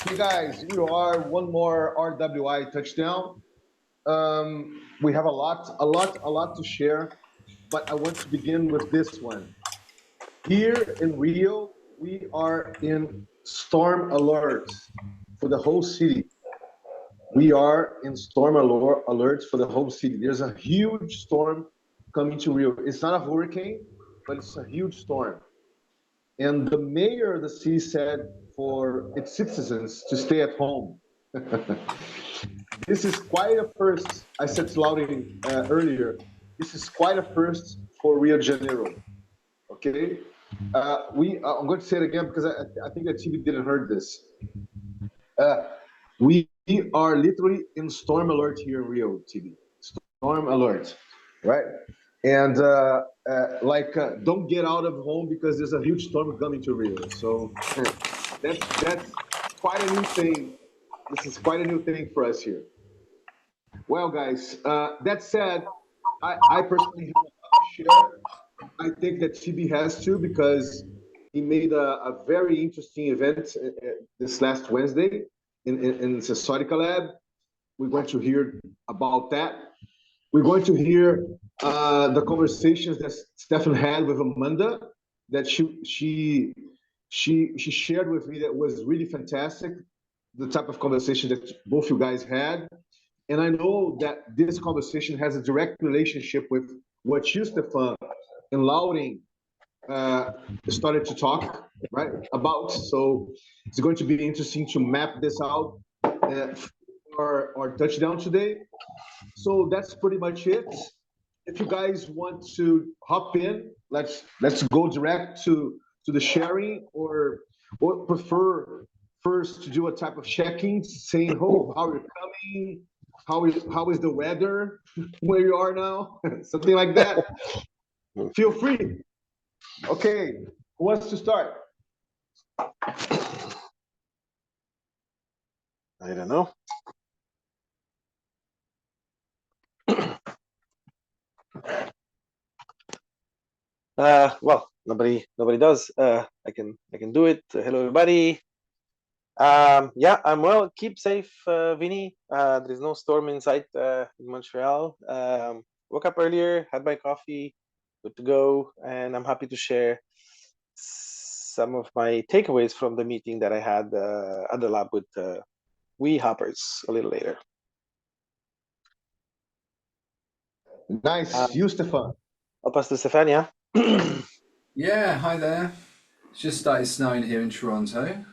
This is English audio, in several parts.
Hey guys, here you are, one more RWI touchdown. We have a lot to share, but I want to begin with this one. Here in Rio, we are in storm alert for the whole city. We are in storm alert for the whole city. There's a huge storm coming to Rio. It's not a hurricane, but it's a huge storm. And the mayor of the city said for its citizens to stay at home. This is quite a first. I said to Laudin earlier, this is quite a first for Rio de Janeiro. Okay, I'm going to say it again because I think that TV didn't heard this. Uh, we are literally in storm alert here in Rio, TV. Storm alert, right? And don't get out of home because there's a huge storm coming to Rio. So that's quite a new thing. This is quite a new thing for us here. Well, guys, that said, I personally have a lot to share. I think that TB has to because he made a very interesting event this last Wednesday in Sensorica Lab. We're going to hear about that. We're going to hear the conversations that Stefan had with Amanda that she shared with me that was really fantastic. The type of conversation that both you guys had. And I know that this conversation has a direct relationship with what you, Stefan, and Lauren uh, started to talk right about. So it's going to be interesting to map this out for our touchdown today. So that's pretty much it. If you guys want to hop in, let's go direct to the sharing, or prefer first to do a type of checking, saying, "Oh, how are you coming? How is the weather where you are now?" Something like that. Feel free. Okay, who wants to start? I don't know. Well, nobody does. I can do it. Hello, everybody. Yeah, I'm well. Keep safe, Vinny. There's no storm in sight in Montreal. Woke up earlier, had my coffee, good to go, and I'm happy to share some of my takeaways from the meeting that I had at the lab with RWI hoppers a little later. Nice, you, Stefan. I'll pass to Stefania. Yeah, hi there. It's just started snowing here in Toronto.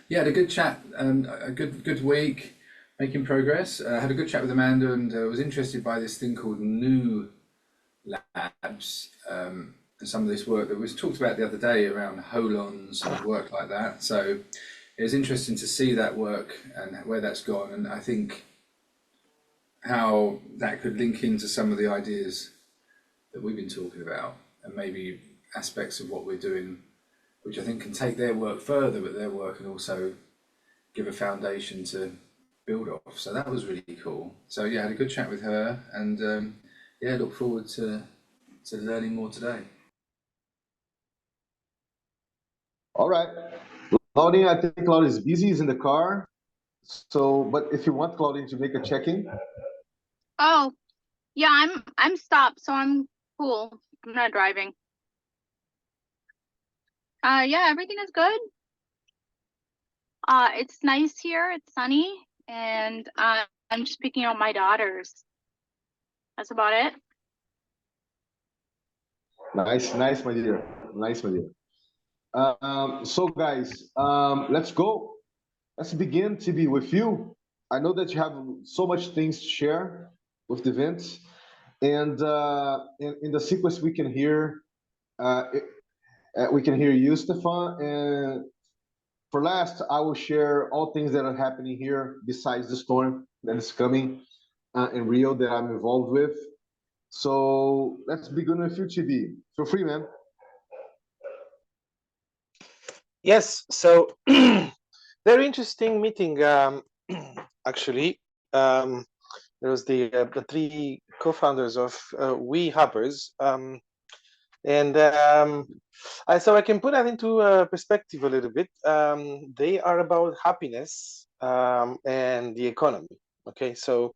Yeah, had a good chat, a good week, making progress. Had a good chat with Amanda, and was interested by this thing called New Labs, and some of this work that was talked about the other day around holons and work like that. So it was interesting to see that work and where that's gone, and I think how that could link into some of the ideas that we've been talking about, and maybe aspects of what we're doing, which I think can take their work further, but their work can also give a foundation to build off. So that was really cool. So yeah, I had a good chat with her, and yeah, look forward to learning more today. All right, Claudine. I think Claudine is busy. Is in the car. So, but if you want Claudine to make a check-in. Oh, yeah, I'm stopped, so I'm cool. I'm not driving. Yeah, everything is good. It's nice here. It's sunny, and I'm just picking up my daughters. That's about it. Nice, nice, my dear. Nice, my dear. So, guys, let's go. Let's begin, TB, with you. I know that you have so much things to share with the event, and in the sequence uh, we can hear you, Stefan, and for last, I will share all things that are happening here besides the storm that is coming in Rio that I'm involved with. So let's begin with you, TB. Feel free, man. Yes, so very interesting meeting. Actually, there was the three co-founders of RWI hoppers. And so I can put that into perspective a little bit. They are about happiness and the economy. Okay, so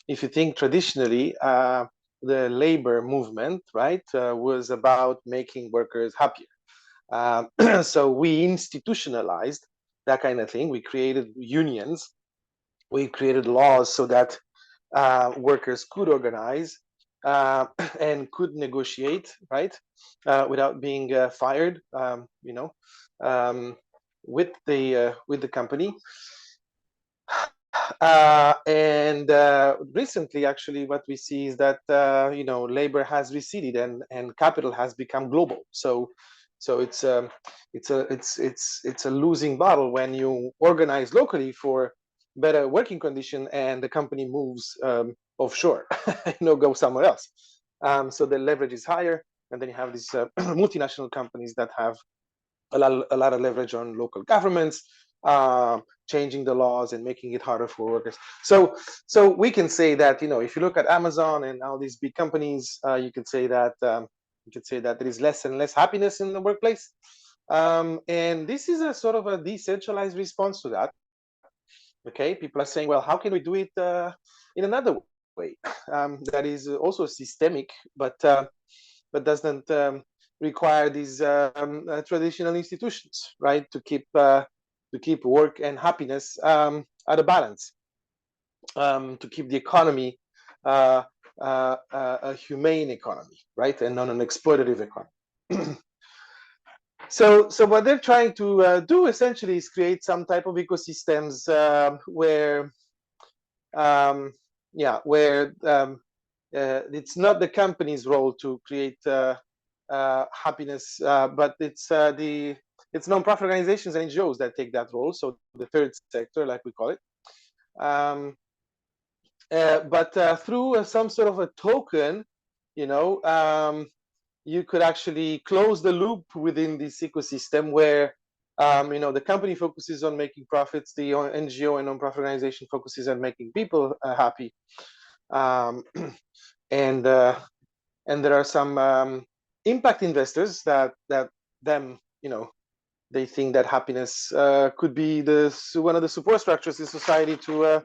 if you think traditionally, the labor movement, right, was about making workers happier. So we institutionalized that kind of thing. We created unions. We created laws so that workers could organize and could negotiate, right, without being fired, um, with the company. And recently, actually, what we see is that labor has receded and capital has become global. So it's a losing battle when you organize locally for better working condition and the company moves offshore, go somewhere else. So the leverage is higher, and then you have these multinational companies that have a lot of leverage on local governments, changing the laws and making it harder for workers. So we can say that if you look at Amazon and all these big companies, you could say that there is less and less happiness in the workplace, and this is a sort of a decentralized response to that. Okay, people are saying, well, how can we do it in another way that is also systemic, but doesn't require these traditional institutions, right, to keep work and happiness at a balance, to keep the economy a humane economy, right, and not an exploitative economy. So what they're trying to do essentially is create some type of ecosystems where it's not the company's role to create happiness, but it's non-profit organizations and NGOs that take that role. So the third sector, like we call it. But through some sort of a token, you could actually close the loop within this ecosystem where the company focuses on making profits, the NGO and non-profit organization focuses on making people happy, and there are some impact investors that they think that happiness could be one of the support structures in society to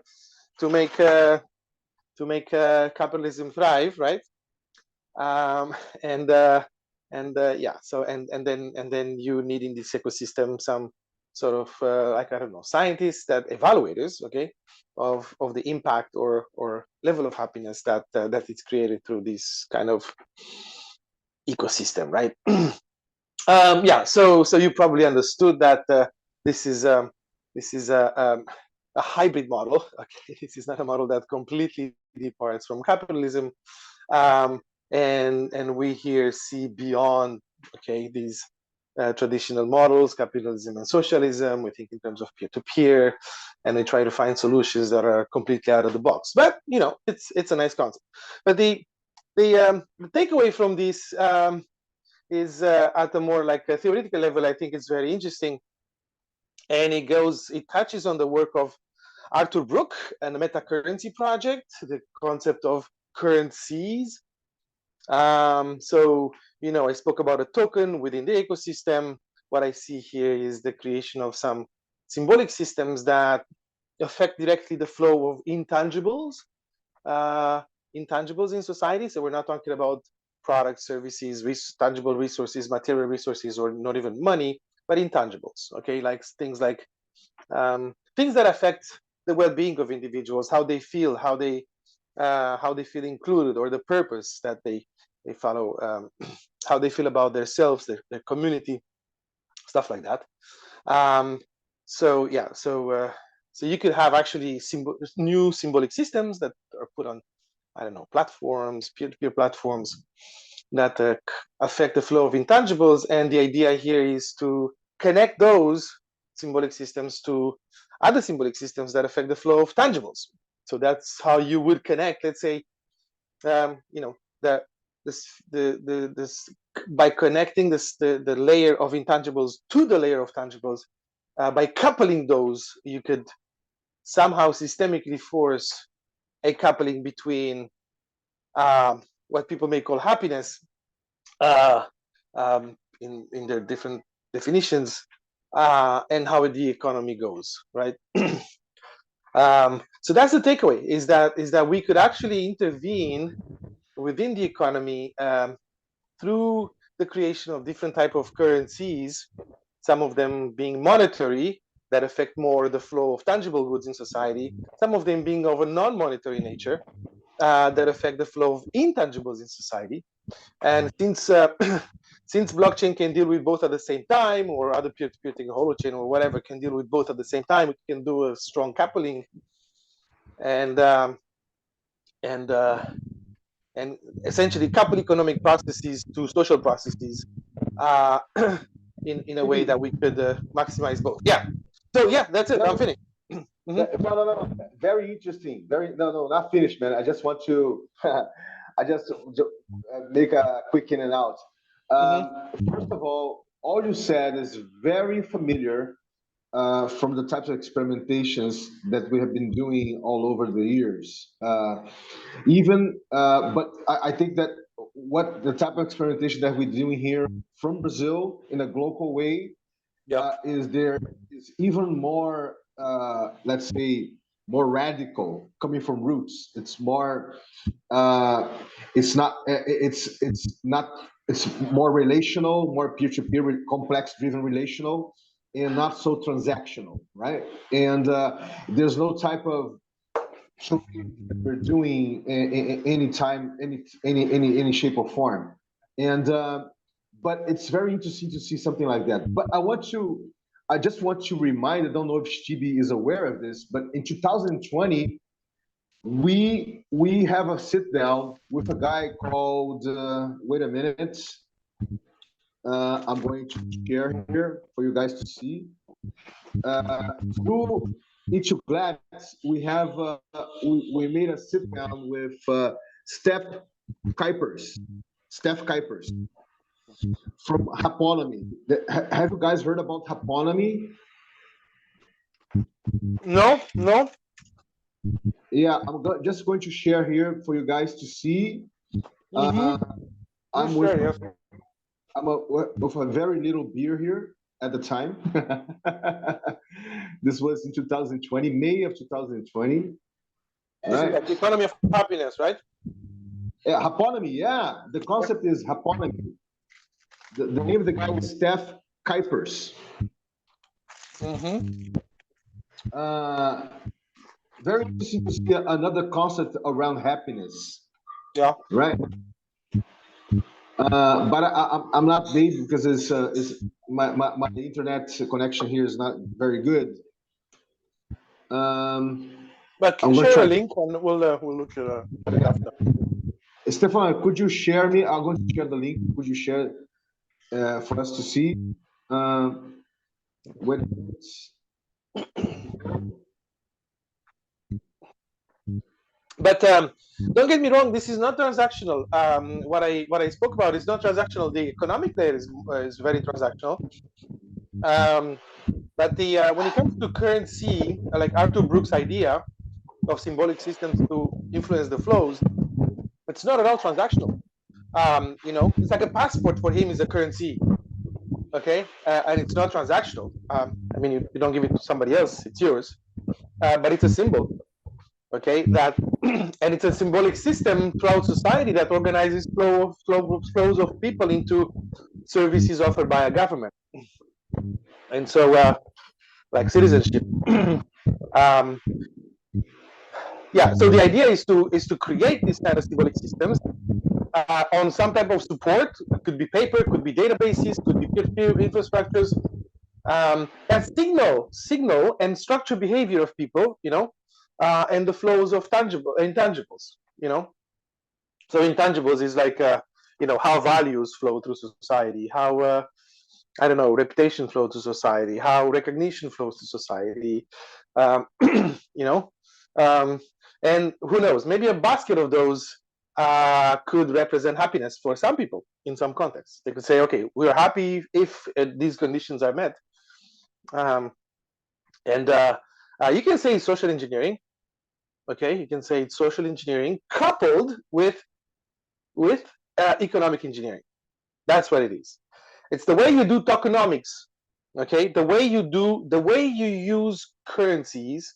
make capitalism thrive, right? So then you need in this ecosystem some sort of like, I don't know, scientists, that evaluators, okay, of the impact or level of happiness that it's created through this kind of ecosystem, right? So you probably understood that this is a hybrid model. Okay, this is not a model that completely departs from capitalism. And we here see beyond, okay, these traditional models, capitalism and socialism. We think in terms of peer-to-peer, and they try to find solutions that are completely out of the box. But it's a nice concept. But the takeaway from this is at a more like a theoretical level. I think it's very interesting, and it touches on the work of Arthur Brooke and the Meta-Currency Project, the concept of currencies. So I spoke about a token within the ecosystem. What I see here is the creation of some symbolic systems that affect directly the flow of intangibles in society. So we're not talking about products, services, tangible resources, material resources, or not even money, but intangibles. Okay, like things things that affect the well-being of individuals, how they feel, how they feel included, or the purpose that they follow, how they feel about themselves, their community, stuff like that. So you could have actually new symbolic systems that are put on, I don't know, platforms, peer-to-peer platforms that affect the flow of intangibles. And the idea here is to connect those symbolic systems to other symbolic systems that affect the flow of tangibles. So that's how you would connect, let's say, by connecting the layer of intangibles to the layer of tangibles, by coupling those, you could somehow systemically force a coupling between what people may call happiness in their different definitions, and how the economy goes, right? So that's the takeaway: is that we could actually intervene within the economy through the creation of different type of currencies, some of them being monetary that affect more the flow of tangible goods in society, some of them being of a non-monetary nature that affect the flow of intangibles in society. And since since blockchain can deal with both at the same time, or other peer-to-peer thing, holochain or whatever can deal with both at the same time, it can do a strong coupling and and essentially couple economic processes to social processes in a way that we could maximize both. Yeah. So yeah, that's it. I'm finished. No. Very interesting. No, not finished, man. I just want to, I just make a quick in and out. First of all you said is very familiar from the types of experimentations that we have been doing all over the years. But I think that what the type of experimentation that we're doing here from Brazil in a global way is there is even more, let's say, more radical coming from roots. It's more, it's not, it's not, it's more relational, more peer-to-peer, complex driven relational, and not so transactional, right? And there's no type of that we're doing any time, any shape or form. And but it's very interesting to see something like that. But I just want to remind, I don't know if Stevie is aware of this, but in 2020, we have a sit down with a guy called, wait a minute, I'm going to share here for you guys to see. Through each class, we have we made a sit down with Steph Kuipers from Happonomy. Have you guys heard about Happonomy? No. Yeah, just going to share here for you guys to see. I'm with a very little beer here at the time. This was in 2020, May of 2020. Right? Like the economy of happiness, right? Yeah, Happonomy, yeah. The concept is Happonomy. The name of the guy is Steph Kuipers. Very interesting to see another concept around happiness. Yeah. Right. But I'm not able because it's my internet connection here is not very good. But can you share a link and we'll look at it after. Stefan, could you share me? I'm going to share the link. Could you share for us to see? Wait. But don't get me wrong. This is not transactional. What I spoke about is not transactional. The economic layer is very transactional. But the when it comes to currency, like Arthur Brooks' idea of symbolic systems to influence the flows, it's not at all transactional. It's like a passport for him is a currency. Okay, and it's not transactional. I mean, you don't give it to somebody else; it's yours. But it's a symbol. Okay, that and it's a symbolic system throughout society that organizes flows of people into services offered by a government. And so, like citizenship. Yeah. So the idea is to create these kind of symbolic systems on some type of support. It could be paper, could be databases, could be peer-to-peer infrastructures that signal and structure behavior of people. And the flows of intangibles. So intangibles is like how values flow through society, how reputation flows to society, how recognition flows to society, and who knows, maybe a basket of those could represent happiness for some people in some contexts. They could say, okay, we are happy if these conditions are met. And you can say social engineering. Okay, you can say it's social engineering coupled with economic engineering. That's what it is. It's the way you do tokenomics. Okay, the way you use currencies,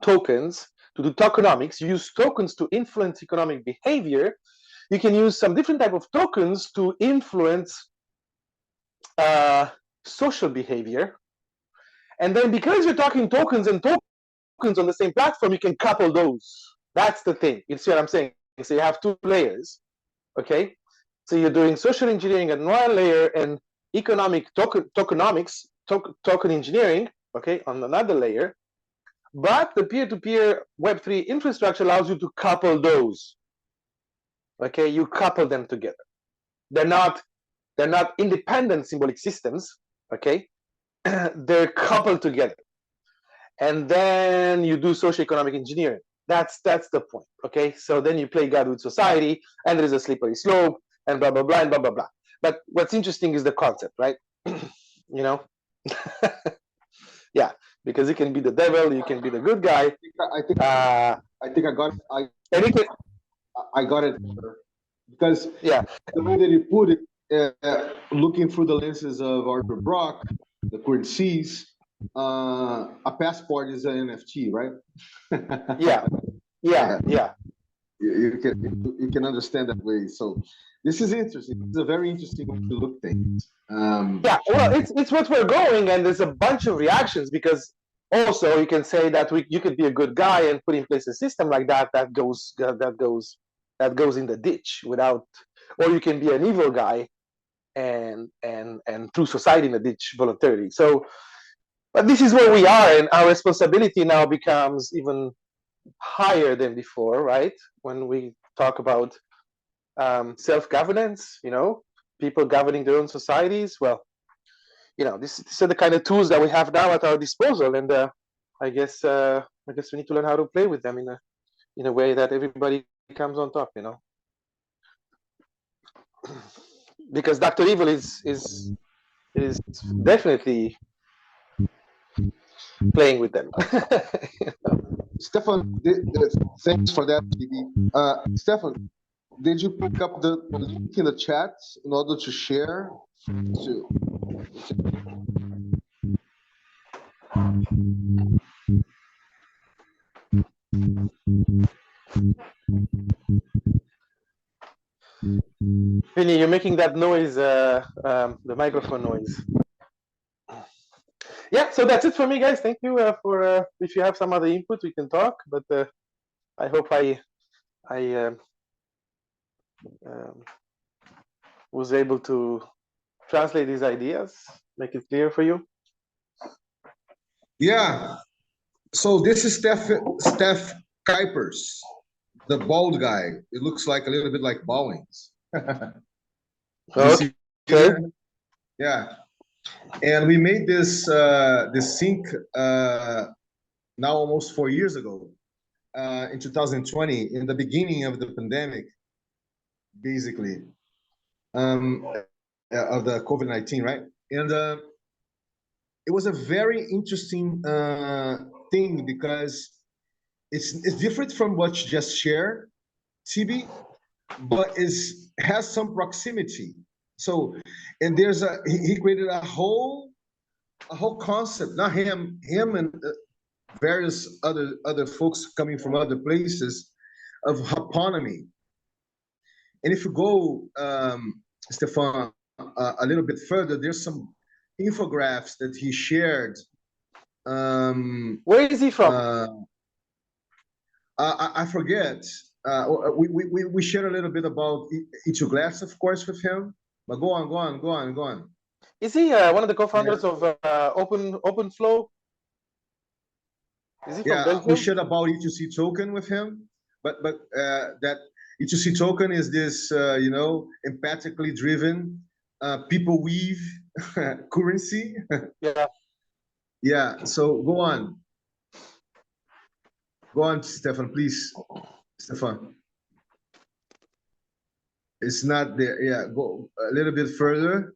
tokens, to do tokenomics. You use tokens to influence economic behavior. You can use some different type of tokens to influence social behavior. And then because you're talking tokens and tokens on the same platform, you can couple those. That's the thing. You see what I'm saying? So you have two layers, okay? So you're doing social engineering at one layer and economic tokenomics, token engineering, okay, on another layer. But the peer-to-peer Web3 infrastructure allows you to couple those. Okay, you couple them together. They're not independent symbolic systems. Okay, they're coupled together, and then you do socio-economic engineering. That's the point. Okay, so then you play God with society, and there is a slippery slope, and blah blah blah and blah blah blah. But what's interesting is the concept, right? You know, yeah, because you can be the devil, you can be the good guy. I think I got it because the way that you put it, looking through the lenses of Arthur Brock, the currencies, a passport is an NFT, right? Yeah. You can understand that way. So this is interesting. It's a very interesting way to look things. Yeah, well, it's what we're going, and there's a bunch of reactions because also you can say that you could be a good guy and put in place a system like that goes in the ditch without, or you can be an evil guy and through society in the ditch voluntarily. So, but this is where we are, and our responsibility now becomes even higher than before, right? When we talk about self-governance, people governing their own societies. Well, these are the kind of tools that we have now at our disposal, and I guess we need to learn how to play with them in a way that everybody comes on top, because Dr. Evil is definitely playing with them. Stefan, thanks for that, DB. Stefan, did you pick up the link in the chat in order to share? Vinny, you're making that noise, the microphone noise. Yeah, so that's it for me, guys. Thank you for. If you have some other input, we can talk. But I hope I was able to translate these ideas, make it clear for you. Yeah. So this is Steph Kuipers, the bald guy. It looks like a little bit like Bowings. Okay. Yeah. And we made this sync now almost 4 years ago, in 2020, in the beginning of the pandemic, basically, of the COVID-19, right? And it was a very interesting thing because it's different from what you just shared, TB, but has some proximity. So, and there's he created a whole concept, not him and various other folks coming from other places, of hyponymy. And if you go, Stefan, a little bit further, there's some infographics that he shared. Where is he from? I forget. We shared a little bit about Itu Glass, of course, with him. But go on. Is he one of the co-founders of OpenFlow? Is he from Belgium? We shared about E2C token with him, but that E2C token is this empathically driven people weave currency. Yeah. So go on, Stefan, please. Stefan, it's not there. Yeah, go a little bit further.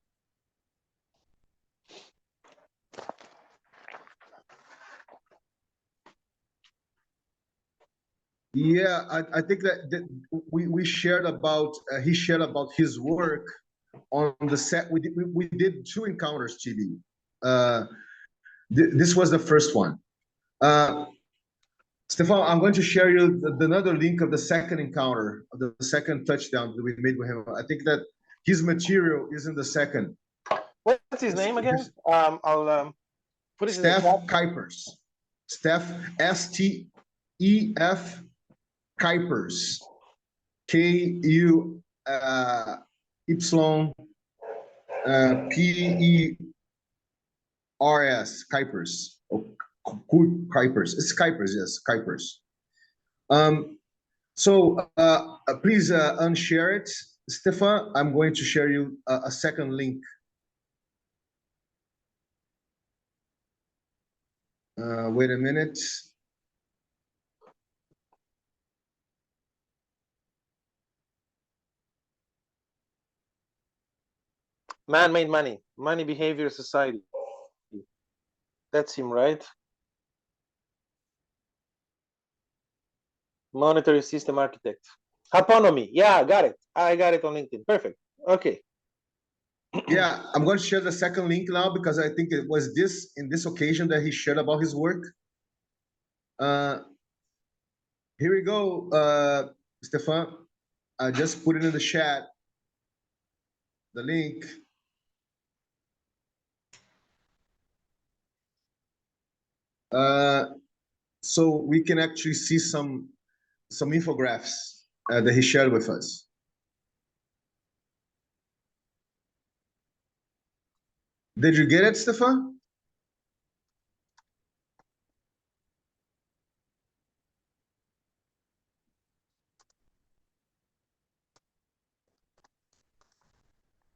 Yeah, I think that we shared about he shared about his work on the set. We did 2 encounters, TB. This was the first one. Stefan, I'm going to share you another link of the second encounter, of the second touchdown that we made with him. I think that his material is in the second. What's his name again? I'll put it in the Steph chat. Kuipers. Steph, S-T-E-F Kuipers. Kuipers. Kuipers. Kuipers. It's Kuipers, yes, Kuipers. So please unshare it. Stefan, I'm going to share you a second link. Wait a minute. Man-made money, money behavior society. That's him, right? Monetary system architect. Autonomy. Yeah, got it. I got it on LinkedIn. Perfect. Okay. Yeah, I'm going to share the second link now because I think it was in this occasion that he shared about his work. Here we go, Stefan. I just put it in the chat, the link. So we can actually see some infographics that he shared with us. Did you get it, Stefan?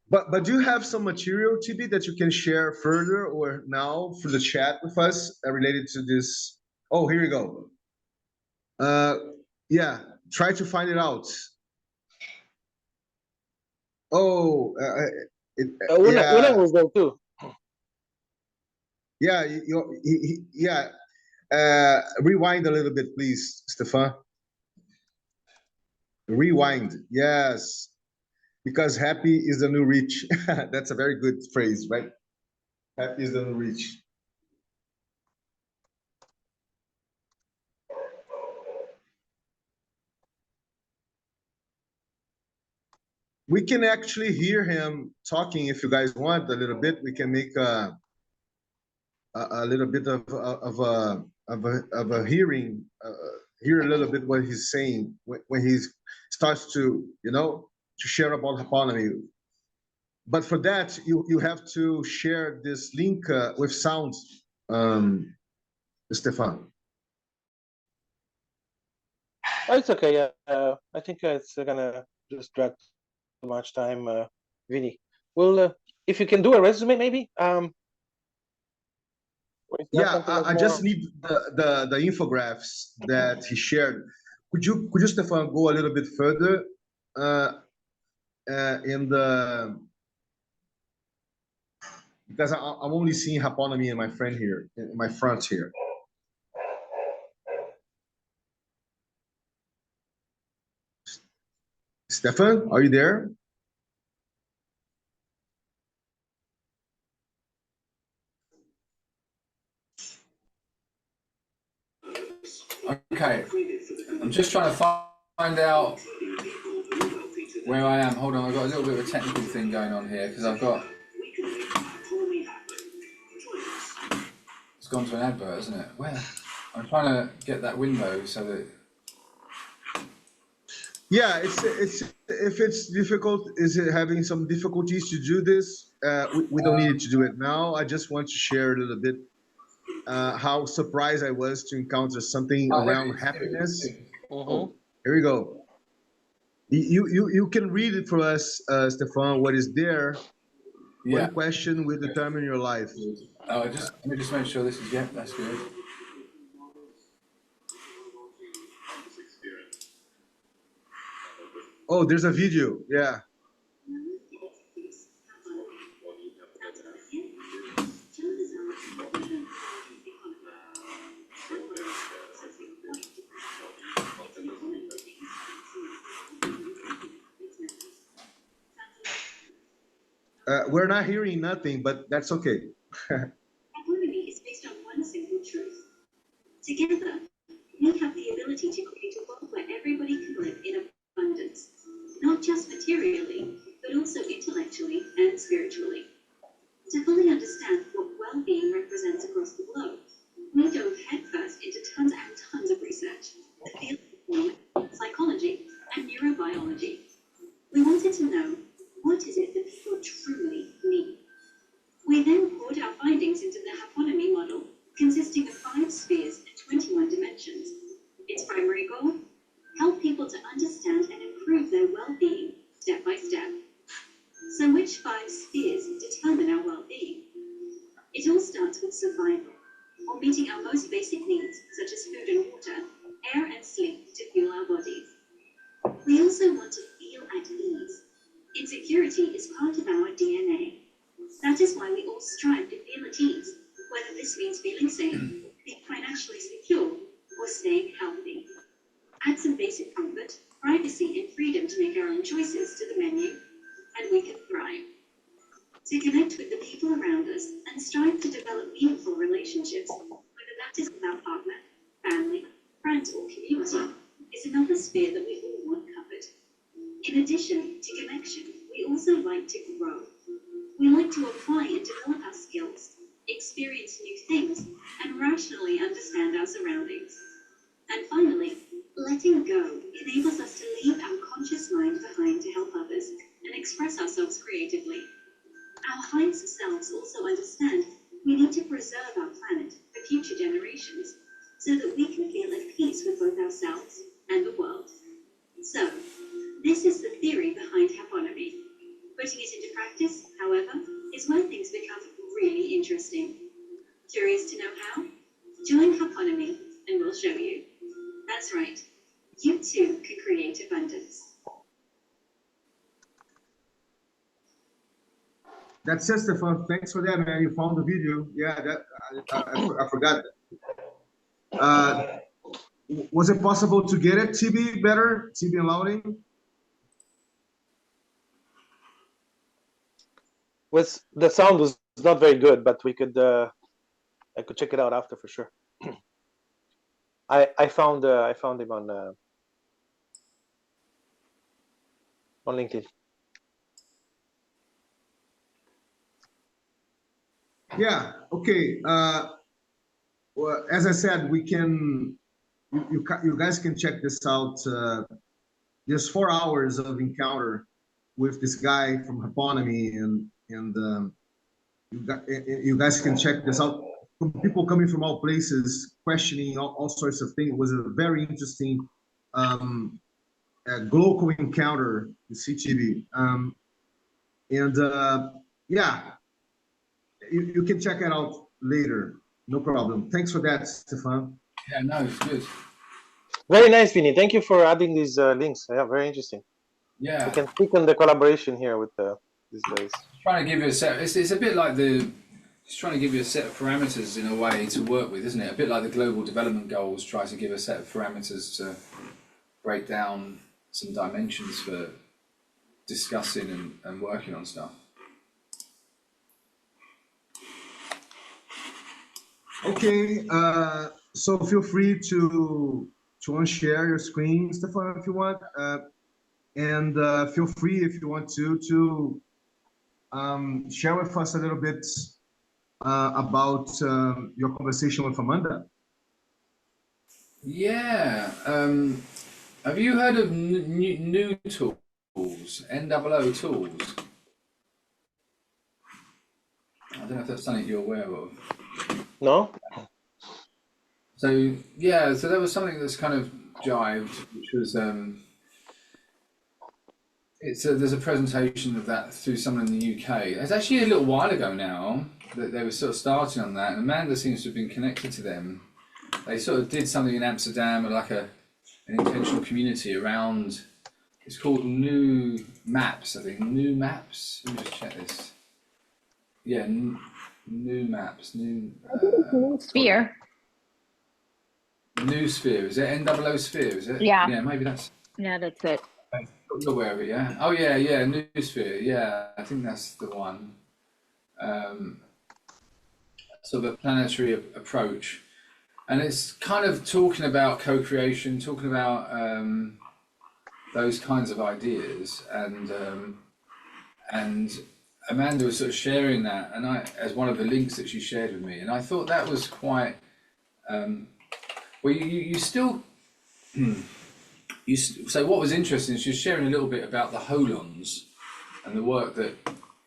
But do you have some material, TB, that you can share further or now for the chat with us related to this? Oh, here we go. Yeah, try to find it out. Oh, Una was there too. Yeah, yeah. Rewind a little bit, please, Stefan. Rewind, yes. Because happy is the new rich. That's a very good phrase, right? Happy is the new rich. We can actually hear him talking if you guys want a little bit. We can make a little bit of a hearing, hear a little bit what he's saying when he starts to, to share about autonomy. But for that, you have to share this link with sound, Stefan. Oh, it's okay. I think it's gonna just drag too much time, Vinny. Well, if you can do a resume, maybe. Yeah, I just need the infographics that he shared. Could you, Stefan, go a little bit further in the, because I'm only seeing Haponomy and my friend here, in my front here. Stefan, are you there? Okay, I'm just trying to find out where I am. Hold on, I've got a little bit of a technical thing going on here because it's gone to an advert, isn't it? Where? I'm trying to get that window so that. Yeah, it's if it's difficult, is it having some difficulties to do this? We don't need to do it now. I just want to share a little bit how surprised I was to encounter something around happiness. Oh, here we go. You can read it for us, Stefan. What is there? Yeah. One question will determine your life. Oh, let me just make sure this is, yeah, that's good. Oh, there's a video. Yeah. We're not hearing nothing, but that's okay. Autonomy is based on one simple truth. Together, we have the ability to create a world where everybody can live in abundance, not just materially, but also intellectually and spiritually. To fully understand what well-being represents across the globe, we dove headfirst into tons and tons of research, the field of psychology and neurobiology. We wanted to know, what is it that people truly need? We then poured our findings into the Happonomy model, consisting of 5 spheres and 21 dimensions. Its primary goal? Help people to understand and improve their well-being step by step. So which 5 spheres determine our well-being? It all starts with survival, or meeting our most basic needs, such as food and water, air and sleep to fuel our bodies. We also want to feel at ease. Insecurity is part of our DNA. That is why we all strive to feel at ease, whether this means feeling safe, being financially secure, or staying healthy. Add some basic comfort, privacy, and freedom to make our own choices to the menu, and we can thrive. To connect with the people around us and strive to develop meaningful relationships, whether that is with our partner, family, friends, or community, is another sphere that we all want covered. In addition to connection, we also like to grow. We like to apply and develop our skills, experience new things, and rationally understand our surroundings. And finally, letting go enables us to leave our conscious mind behind to help others and express ourselves creatively. Our highest selves also understand we need to preserve our planet for future generations so that we can feel at peace with both ourselves and the world. So, this is the theory behind Happonomy. Putting it into practice, however, is where things become really interesting. Curious to know how? Join Happonomy and we'll show you. That's right. You too can create abundance. That's it, Stefan. Thanks for that, man. You found the video. Yeah, that I forgot that. Was it possible to get it, TB, better? TB and loading? The sound was not very good, but we could I could check it out after for sure. I found him on LinkedIn. Yeah. Okay. Well, as I said, we can. You guys can check this out. There's 4 hours of encounter with this guy from Happonomy, and you guys can check this out. People coming from all places, questioning all sorts of things. It was a very interesting global encounter with CTV. Yeah, you can check it out later. No problem. Thanks for that, Stefan. Yeah, no, it's good. Very nice, Vinny. Thank you for adding these links. Yeah, very interesting. Yeah. We can speak on the collaboration here with these guys. Trying to give you a set. It's a bit like it's trying to give you a set of parameters in a way to work with, isn't it? A bit like the Global Development Goals try to give a set of parameters to break down some dimensions for discussing and working on stuff. Okay, so feel free to unshare your screen, Stefan, if you want, and feel free if you want to share with us a little bit about your conversation with Amanda. Yeah. Have you heard of new tools, NOO tools? I don't know if that's something you're aware of. No? So yeah, so there was something that's kind of jived, which was there's a presentation of that through someone in the UK. It's actually a little while ago now that they were sort of starting on that, and Amanda seems to have been connected to them. They sort of did something in Amsterdam, like an intentional community around. It's called New Maps, I think. New Maps. Let me just check this. Yeah, New Maps. New Sphere. New Sphere, is it? NOO Sphere, is it? Yeah. Yeah, maybe that's. Yeah, that's it. You're aware of it, yeah? Oh yeah, yeah, Noosphere, yeah, I think that's the one. Sort of a planetary approach. And it's kind of talking about co-creation, talking about those kinds of ideas, and Amanda was sort of sharing that, and I, as one of the links that she shared with me, and I thought that was quite. Well, you still. So what was interesting is she was sharing a little bit about the holons and the work that,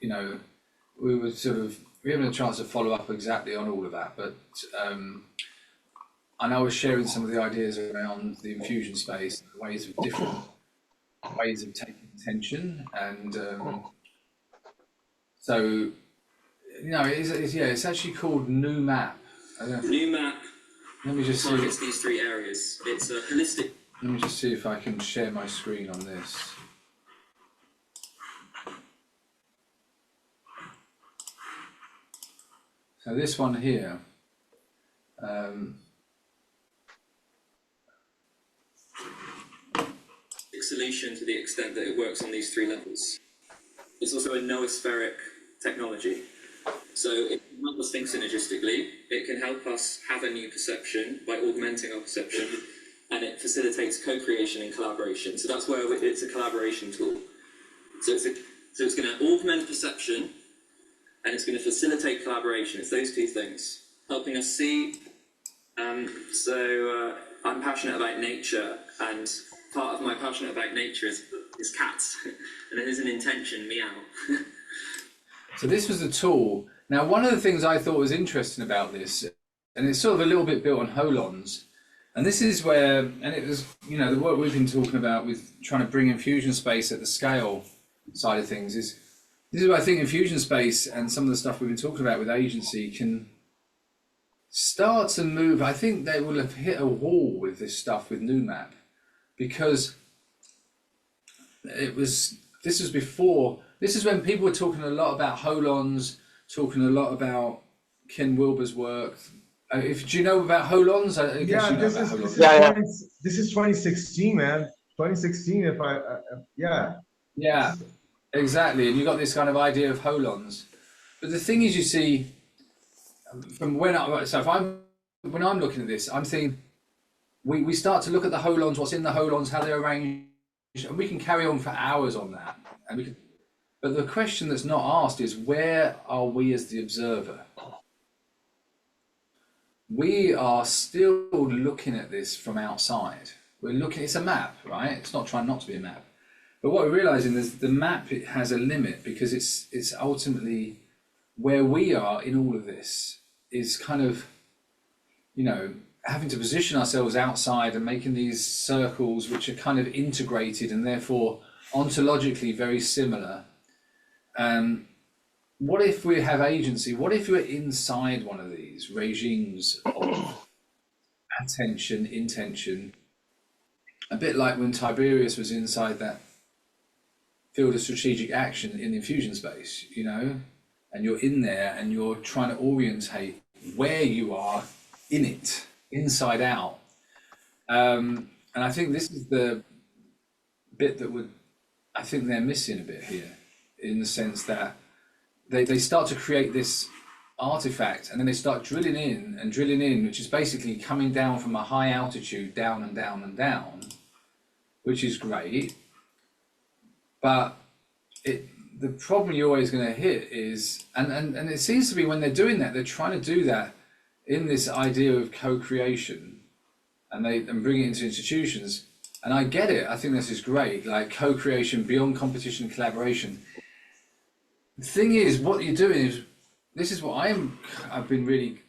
you know, we were sort of we haven't had a chance to follow up exactly on all of that, but and I was sharing some of the ideas around the infusion space, ways of different ways of taking attention, and so you know, it's actually called New Map. New Map. Let me just see. Targets these three areas. It's a holistic. Let me just see if I can share my screen on this. So this one here. Solution to the extent that it works on these three levels. It's also a noospheric technology. So it can help us think synergistically. It can help us have a new perception by augmenting our perception, and it facilitates co-creation and collaboration. So that's where it's a collaboration tool. So it's going to augment perception, and it's going to facilitate collaboration. It's those two things, helping us see. I'm passionate about nature, and part of my passion about nature is cats, and it is an intention, meow. So this was a tool. Now, one of the things I thought was interesting about this, and it's sort of a little bit built on holons, and this is where, and it was, you know, the work we've been talking about with trying to bring infusion space at the scale side of things is, this is where I think infusion space and some of the stuff we've been talking about with agency can start to move. I think they will have hit a wall with this stuff with NewMap, because this was before, this is when people were talking a lot about holons, talking a lot about Ken Wilber's work. Do you know about holons? I guess Yeah, you know this about is, holons. this is 2016, man. 2016, if I yeah. Yeah, exactly. And you got this kind of idea of holons. But the thing is, you see, from when when I'm looking at this, I'm thinking we start to look at the holons, what's in the holons, how they're arranged, and we can carry on for hours on that. And we can, but the question that's not asked is, where are we as the observer? We are still looking at this from outside. We're looking, it's a map, right? It's not trying not to be a map. But what we're realizing is the map, it has a limit, because it's ultimately where we are in all of this is kind of, you know, having to position ourselves outside and making these circles which are kind of integrated and therefore ontologically very similar. What if we have agency? What if you're inside one of these regimes of attention, intention, a bit like when Tiberius was inside that field of strategic action in the infusion space, you know, and you're in there and you're trying to orientate where you are in it, inside out. And I think this is the bit that I think they're missing a bit here, in the sense that they start to create this artifact, and then they start drilling in, which is basically coming down from a high altitude, down and down and down, which is great. But the problem you're always going to hit is, and it seems to be when they're doing that, they're trying to do that in this idea of co-creation, and bring it into institutions. And I get it. I think this is great, like co-creation beyond competition and collaboration. The thing is, what you're doing is, this is what I've been really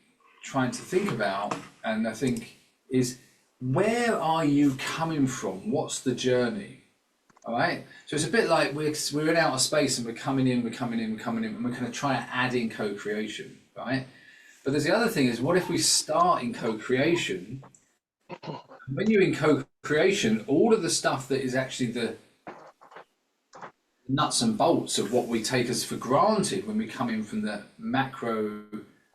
trying to think about, and I think is, where are you coming from? What's the journey? All right. So it's a bit like we're in outer space and we're coming in, and we're going to try and add in co-creation, right? But there's the other thing is, what if we start in co-creation? When you're in co-creation, all of the stuff that is actually the nuts and bolts of what we take as for granted when we come in from the macro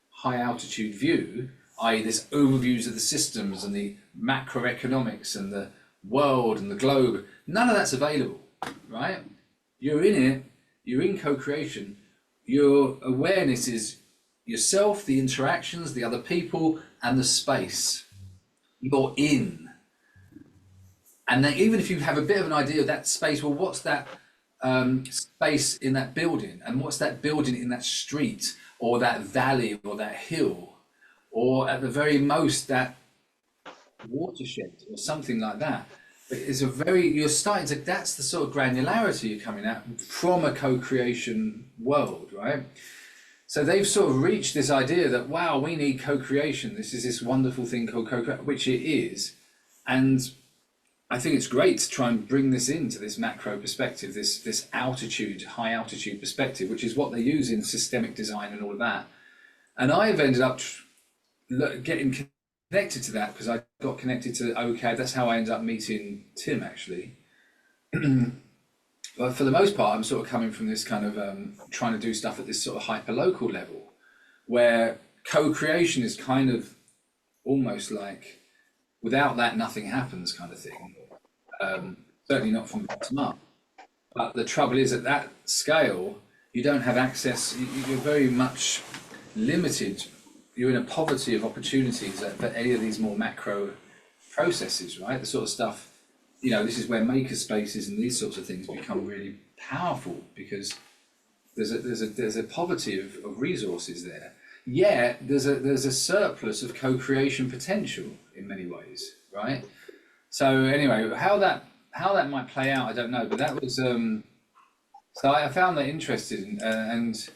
high altitude view, i.e. this overviews of the systems and the macroeconomics and the world and the globe, none of that's available. right? You're in it, you're in co-creation. Your awareness is yourself, the interactions, the other people, and the space you're in. And then even if you have a bit of an idea of that space, well, what's that space in that building? And what's that building in that street or that valley or that hill? Or at the very most, that watershed or something like that. It's a very, you're starting to, that's the sort of granularity you're coming at from a co-creation world, right? So they've sort of reached this idea that, wow, we need co-creation. This is this wonderful thing called co-creation, which it is. And I think it's great to try and bring this into this macro perspective, this altitude, high altitude perspective, which is what they use in systemic design and all of that. And I've ended up getting connected to that because I got connected to OCAD. That's how I ended up meeting Tim, actually. But for the most part, I'm sort of coming from this kind of trying to do stuff at this sort of hyper-local level, where co-creation is kind of almost like without that, nothing happens kind of thing. Certainly not from bottom up. But the trouble is, at that scale, you don't have access. You're very much limited. You're in a poverty of opportunities for any of these more macro processes, right? The sort of stuff, this is where maker spaces and these sorts of things become really powerful because there's a poverty of resources there. Yeah, there's a surplus of co-creation potential in many ways, right? So anyway, how that might play out, I don't know. But that was so I found that interesting, and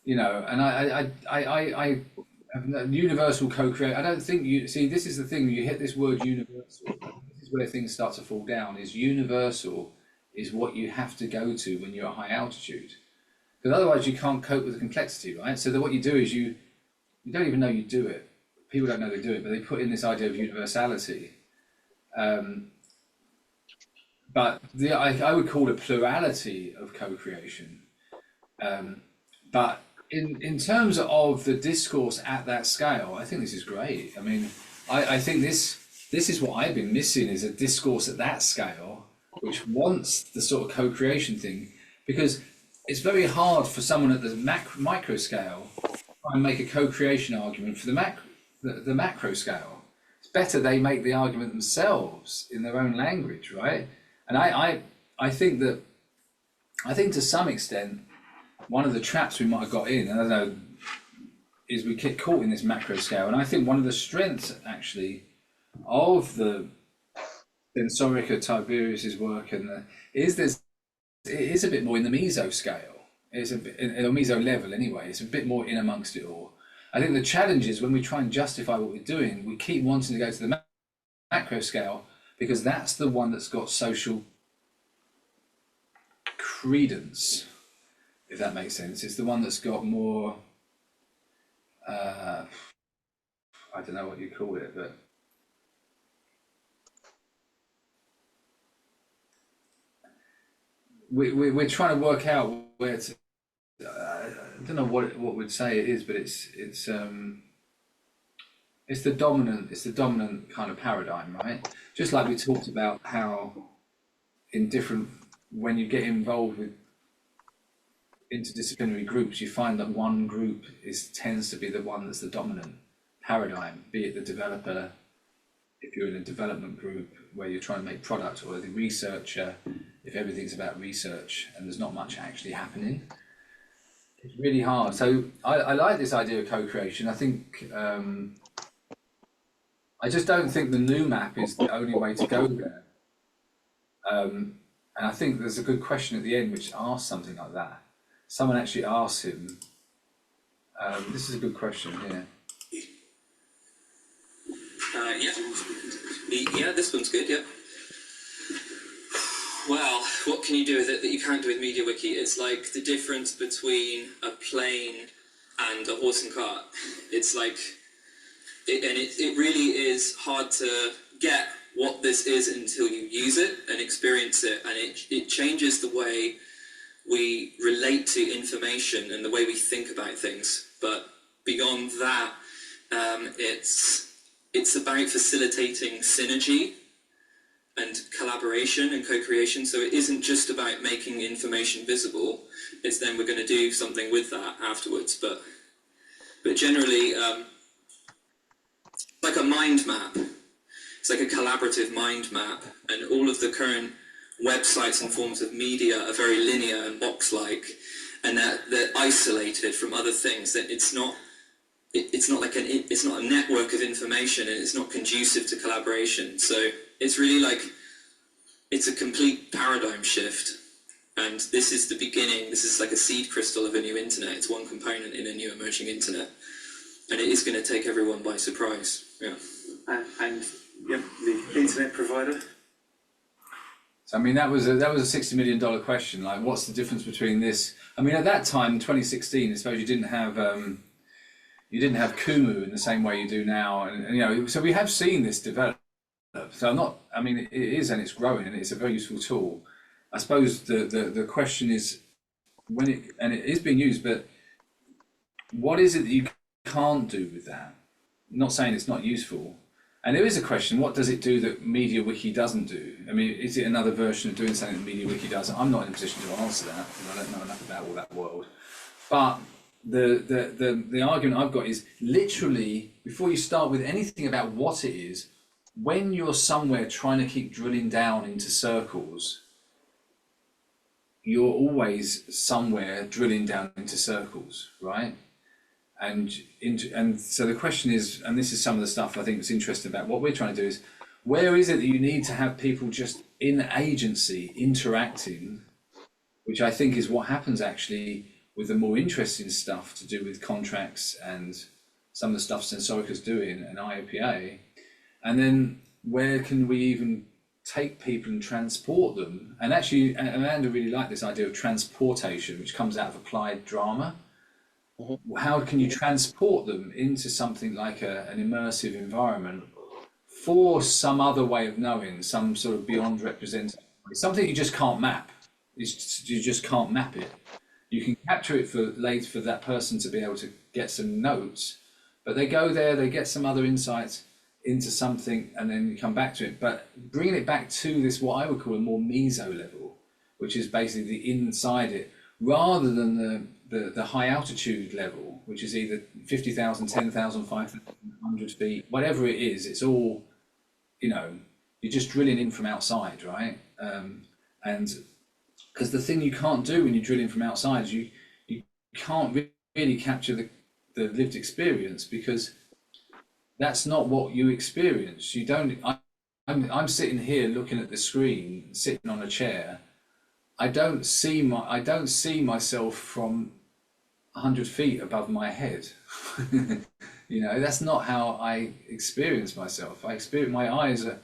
I universal co-create. I don't think you see. This is the thing. You hit this word universal. This is where things start to fall down. Is universal is what you have to go to when you're at high altitude, because otherwise you can't cope with the complexity, right? So what you do is you don't even know you do it. People don't know they do it, but they put in this idea of universality. But I would call it plurality of co-creation. But in terms of the discourse at that scale, I think this is great. I mean, I think this is what I've been missing, is a discourse at that scale, which wants the sort of co-creation thing, because it's very hard for someone at the micro scale to try and make a co-creation argument for the macro scale. It's better they make the argument themselves in their own language, right? And I think to some extent, one of the traps we might have got in, I don't know, is we get caught in this macro scale. And I think one of the strengths actually of the Sensorica Tiberius's work is it is a bit more in the meso scale. It's a bit in a meso level anyway. It's a bit more in amongst it all. I think the challenge is when we try and justify what we're doing, we keep wanting to go to the macro scale because that's the one that's got social credence, if that makes sense. It's the one that's got more, I don't know what you call it, but we're trying to work out where to, I don't know what we'd say it is, but it's the dominant kind of paradigm, right? Just like we talked about how when you get involved with interdisciplinary groups, you find that one group tends to be the one that's the dominant paradigm, be it the developer, if you're in a development group where you're trying to make product, or the researcher, if everything's about research and there's not much actually happening. It's really hard. So I like this idea of co-creation. I think I just don't think the new map is the only way to go there. And I think there's a good question at the end which asks something like that. Someone actually asks him, this is a good question here. Yeah, this one's good, yeah. Well, what can you do with it that you can't do with MediaWiki? It's like the difference between a plane and a horse and cart. It's like, it really is hard to get what this is until you use it and experience it, and it changes the way we relate to information and the way we think about things. But beyond that, it's about facilitating synergy and collaboration and co-creation. So it isn't just about making information visible. It's then we're going to do something with that afterwards. But generally, like a mind map. It's like a collaborative mind map, and all of the current websites and forms of media are very linear and box-like, and they're isolated from other things. That it's not a network of information, and it's not conducive to collaboration. So it's really like it's a complete paradigm shift, and this is the beginning. This is like a seed crystal of a new internet. It's one component in a new emerging internet, and it is going to take everyone by surprise. Yeah, and yep, the internet provider. So I mean, that was a $60 million question. Like, what's the difference between this? I mean, at that time, 2016, I suppose you didn't have Kumu in the same way you do now, and you know, so we have seen this develop. So I mean, it is, and it's growing, and it's a very useful tool. I suppose the question is it is being used, but what is it that you can't do with that? I'm not saying it's not useful. And there is a question, what does it do that MediaWiki doesn't do? I mean, is it another version of doing something that MediaWiki does? I'm not in a position to answer that, because I don't know enough about all that world. But the argument I've got is literally, before you start with anything about what it is, when you're somewhere trying to keep drilling down into circles, you're always somewhere drilling down into circles, right? And so the question is, and this is some of the stuff I think that's interesting about what we're trying to do, is where is it that you need to have people just in agency interacting, which I think is what happens actually with the more interesting stuff to do with contracts and some of the stuff Sensorica's doing and IOPA. And then where can we even take people and transport them? And actually, Amanda really liked this idea of transportation, which comes out of applied drama. Mm-hmm. How can you transport them into something like an immersive environment for some other way of knowing, some sort of beyond represented, something you just can't map. You just can't map it. You can capture it for that person to be able to get some notes, but they go there, they get some other insights into something, and then you come back to it. But bringing it back to this, what I would call a more meso level, which is basically the inside it, rather than the high altitude level, which is either 50,000, 10,000, 500 feet, whatever it is, it's all, you know, you're just drilling in from outside, right? And because the thing you can't do when you're drilling from outside is you can't really capture the lived experience, because that's not what you experience. You don't. I'm sitting here looking at the screen, sitting on a chair. I don't see myself from 100 feet above my head. You know, that's not how I experience myself. My eyes are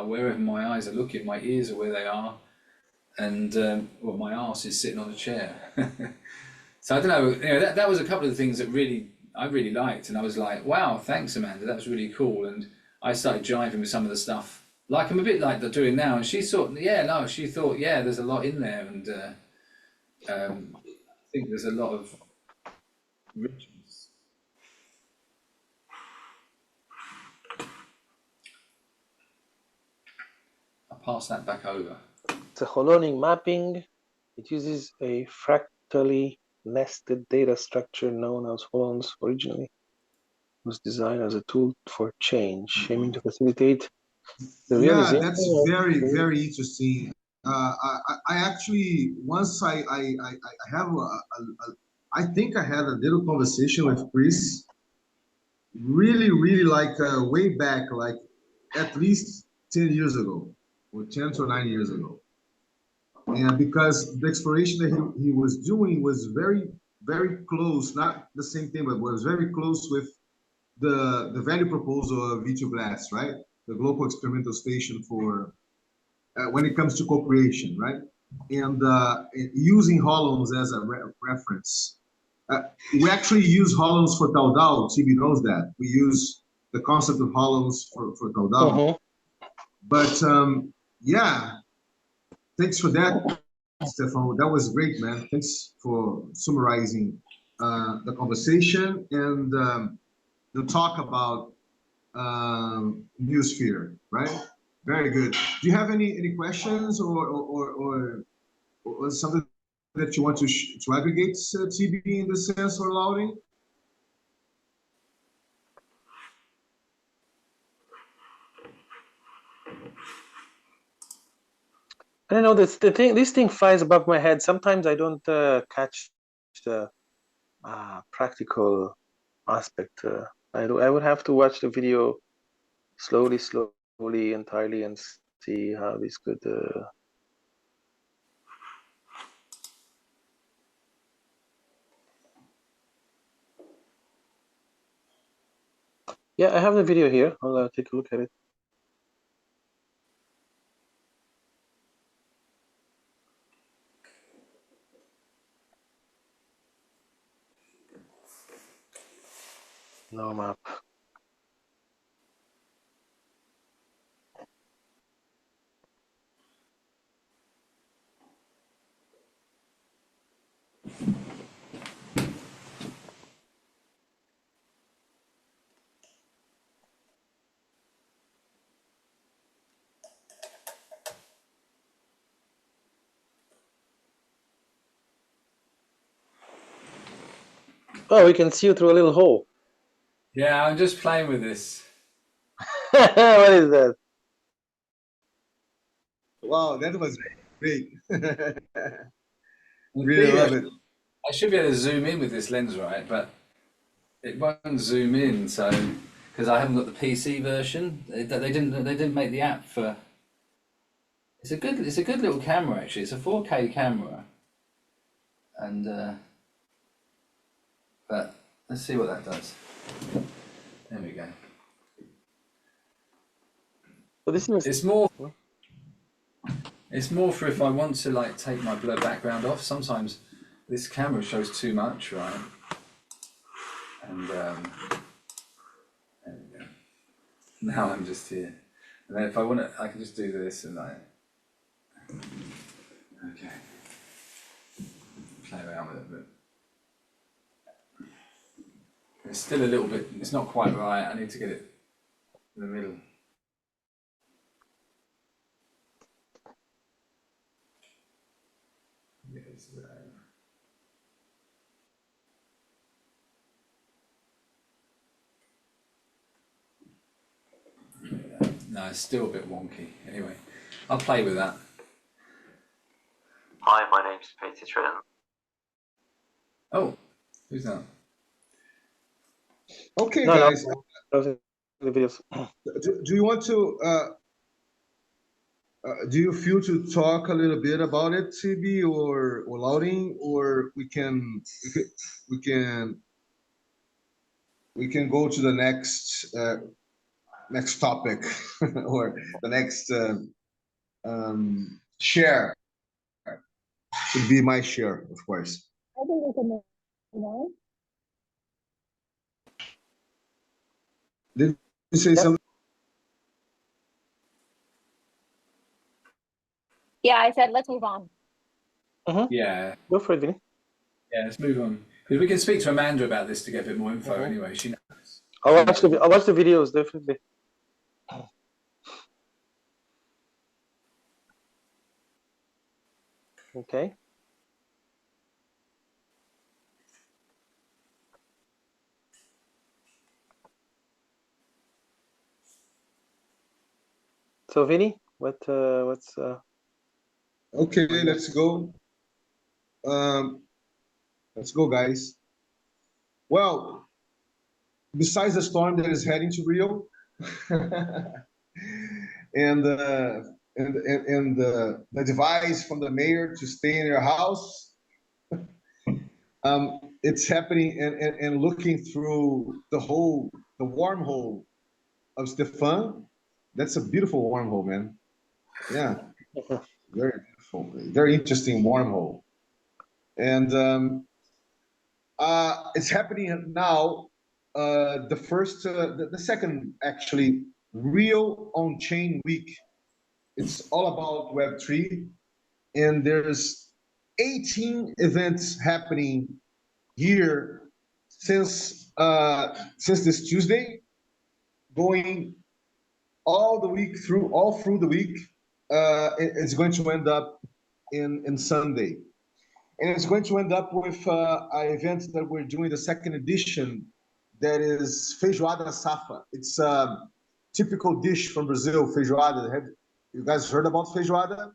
wherever my eyes are looking, my ears are where they are, and well, my arse is sitting on a chair. So I don't know. You know, that was a couple of the things that I really liked, and I was like, wow, thanks, Amanda, that was really cool. And I started jiving with some of the stuff, like I'm a bit like they're doing now. And she thought, yeah, there's a lot in there, and I think there's a lot of richness. I'll pass that back over. The Holonic mapping, it uses a fractally nested data structure known as holons. Originally was designed as a tool for change, aiming to facilitate the realization. Yeah, that's very, very interesting. I actually, once I have I think I had a little conversation with Chris, really like way back, like at least 10 years ago, or 10 to 9 years ago. And because the exploration that he was doing was very, very close, not the same thing, but was very close with the value proposal of V2 Glass, right? The Global Experimental Station for when it comes to co-creation, right? And using holons as a reference. We actually use holons for Taudal. TB knows that. We use the concept of holons for Taudal. But yeah, thanks for that, Stefan. That was great, man. Thanks for summarizing the conversation and the talk about Newsphere, right? Very good. Do you have any questions or something that you want to aggregate, TB, in the sense, or Laurie? I don't know. This thing flies above my head. Sometimes I don't catch the practical aspect. I would have to watch the video slowly, entirely, and see how this could. Yeah, I have the video here. I'll take a look at it. No map. Oh, we can see you through a little hole. Yeah, I'm just playing with this. What is that? Wow, that was great. Really love it. I should be able to zoom in with this lens, right? But it won't zoom in, so because I haven't got the PC version. They didn't make the app for. It's a good little camera actually. It's a 4K camera, and but let's see what that does. There we go. So this is. It's more for if I want to like take my blur background off. Sometimes this camera shows too much, right? And there we go. Now I'm just here. And then if I want to, I can just do this and like, okay, play around with it a bit. It's still a little bit, it's not quite right. I need to get it in the middle. No, it's still a bit wonky. Anyway, I'll play with that. Hi, my name's Peter Trent. Oh, who's that? Okay, guys. The videos. Do you want to? Do you feel to talk a little bit about it, CB or Louding, or we can go to the next topic or the next share. Should be my share, of course. I think we can move on. Did you say something? Yeah, I said let's move on. Yeah. Go for it, Vinny. Yeah, let's move on. Because we can speak to Amanda about this to get a bit more info anyway. She knows. I'll watch the videos, definitely. Okay. So Vinny, what's Okay, let's go. Let's go, guys. Well, besides the storm that is heading to Rio, and the advice from the mayor to stay in your house, it's happening, and looking through the wormhole of Stefan. That's a beautiful wormhole, man. Yeah, very beautiful, very interesting wormhole, and it's happening now. The second, actually, Rio on-chain week. It's all about Web3, and there's 18 events happening here since this Tuesday, going all through the week. It's going to end up in Sunday, and it's going to end up with an event that we're doing, the second edition, that is feijoada safa. It's a typical dish from Brazil, feijoada. Have you guys heard about feijoada?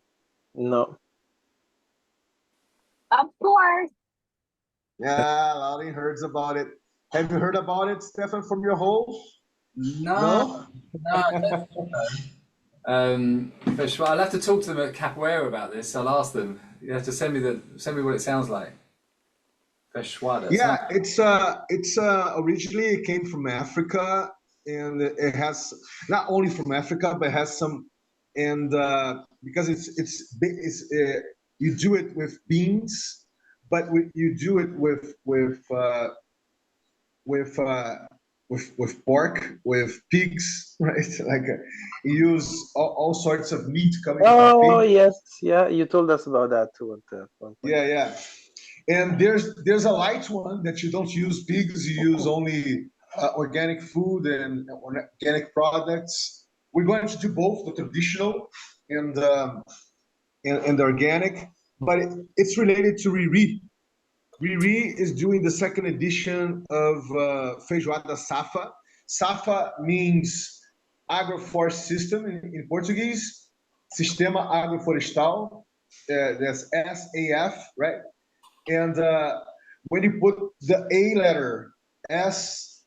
No. Of course. Yeah, Laurie heard about it. Have you heard about it, Stefan, from your hole? No, but I'll have to talk to them at Capoeira about this. I'll ask them. You have to send me what it sounds like. Feijoada. Yeah, it's originally it came from Africa, and it has not only from Africa, but it has some, and because you do it with beans, but you do it with pork, with pigs, right? Like you use all sorts of meat coming from Oh pig. yes, yeah, you told us about that too at one point. Yeah, yeah. And there's a light one that you don't use pigs, you use only organic food and organic products. We're going to do both the traditional and the organic, but it's related to Riri. Riri is doing the second edition of Feijoada Safa. Safa means agroforest system in Portuguese, Sistema Agroflorestal. That's SAF, right? And when you put the A letter, SAFA,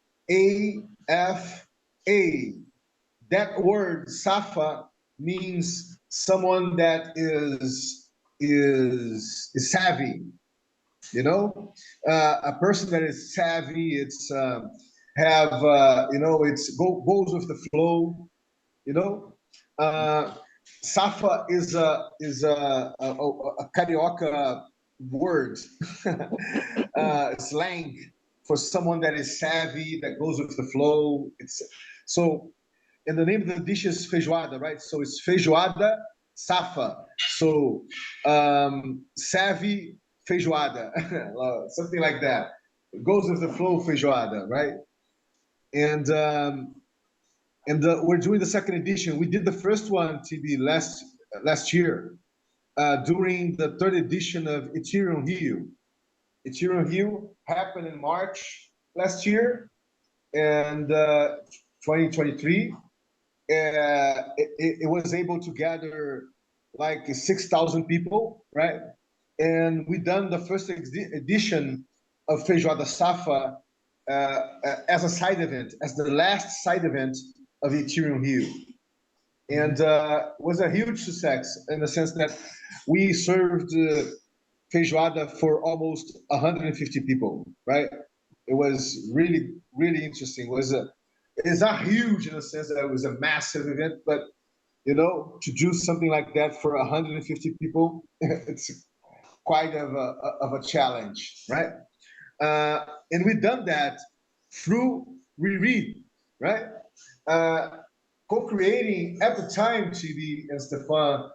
that word Safa means someone that is savvy. You know, a person that is savvy. It's it's goes with the flow. You know, Safa is a carioca word, slang for someone that is savvy, that goes with the flow. It's so, and the name of the dish is feijoada, right? So it's feijoada safa. So savvy feijoada, something like that. It goes with the flow feijoada, right? And we're doing the second edition. We did the first one, TB, last year during the third edition of Ethereum Rio. Ethereum Rio happened in March last year, and 2023. It was able to gather like 6,000 people, right? And we done the first edition of Feijoada Safa as a side event, as the last side event of Ethereum Rio. And was a huge success in the sense that we served feijoada for almost 150 people, right? It was really, really interesting. It's not huge in the sense that it was a massive event, but you know, to do something like that for 150 people, it's quite of a challenge, right? And we've done that through Riri, right? Co-creating at the time, TB and Stefan,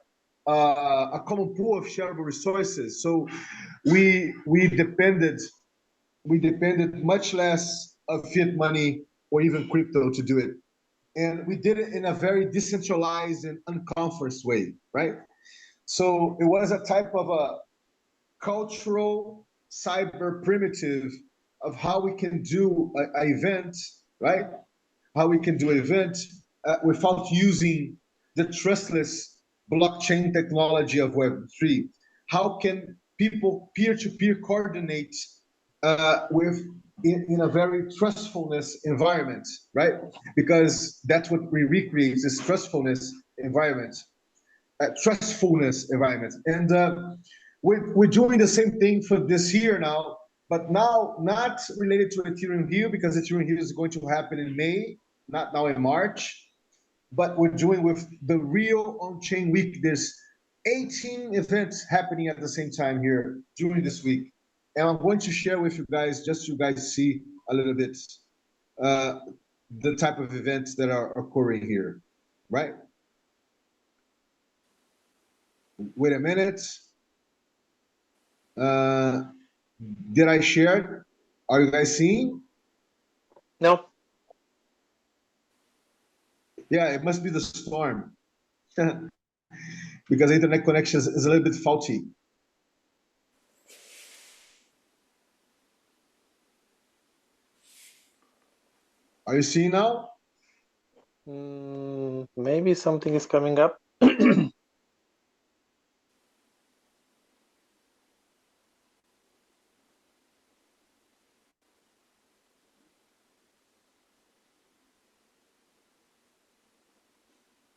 a common pool of shareable resources. So we depended much less of fiat money or even crypto to do it. And we did it in a very decentralized and unconferenced way, right? So it was a type of a cultural cyber primitive of how we can do an event, right? How we can do an event without using the trustless blockchain technology of Web3. How can people peer-to-peer coordinate with in a very trustfulness environment, right? Because that's what we recreate, this trustfulness environment, and we're doing the same thing for this year now, but now not related to Ethereum Rio, because Ethereum Rio is going to happen in May, not now in March, but we're doing with the Rio On-Chain Week. There's 18 events happening at the same time here during this week. And I'm going to share with you guys, just so you guys see a little bit the type of events that are occurring here, right? Wait a minute. Did I share? Are you guys seeing? No. Yeah, it must be the storm because internet connection is a little bit faulty. Are you seeing now? Maybe something is coming up.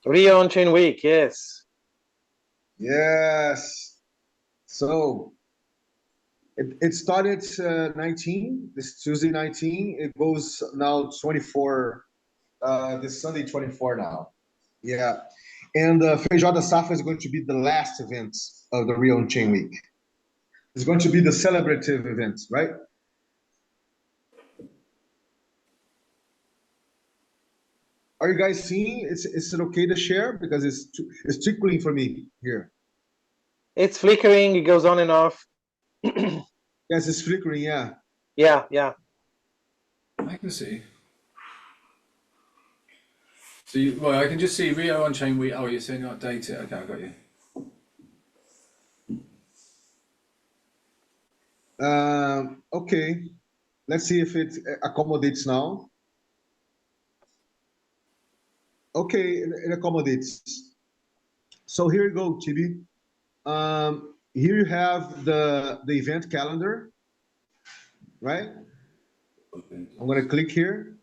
Rio on-chain week, yes. Yes. So it started 19, this Tuesday 19. It goes now 24, this Sunday 24 now. Yeah. And Feijoada Safra is going to be the last event of the Rio On-Chain Week. It's going to be the celebrative event, right? Are you guys seeing? Is it okay to share? Because it's tickling for me here. It's flickering, it goes on and off. Yes, it's flickering, yeah. Yeah, yeah. I can see. So well, I can just see Rio on chain week. Oh, you're saying not data. Okay, I got you. Okay, let's see if it accommodates now. Okay, it accommodates. So here you go, Chibi. Here you have the event calendar, right? I'm gonna click here.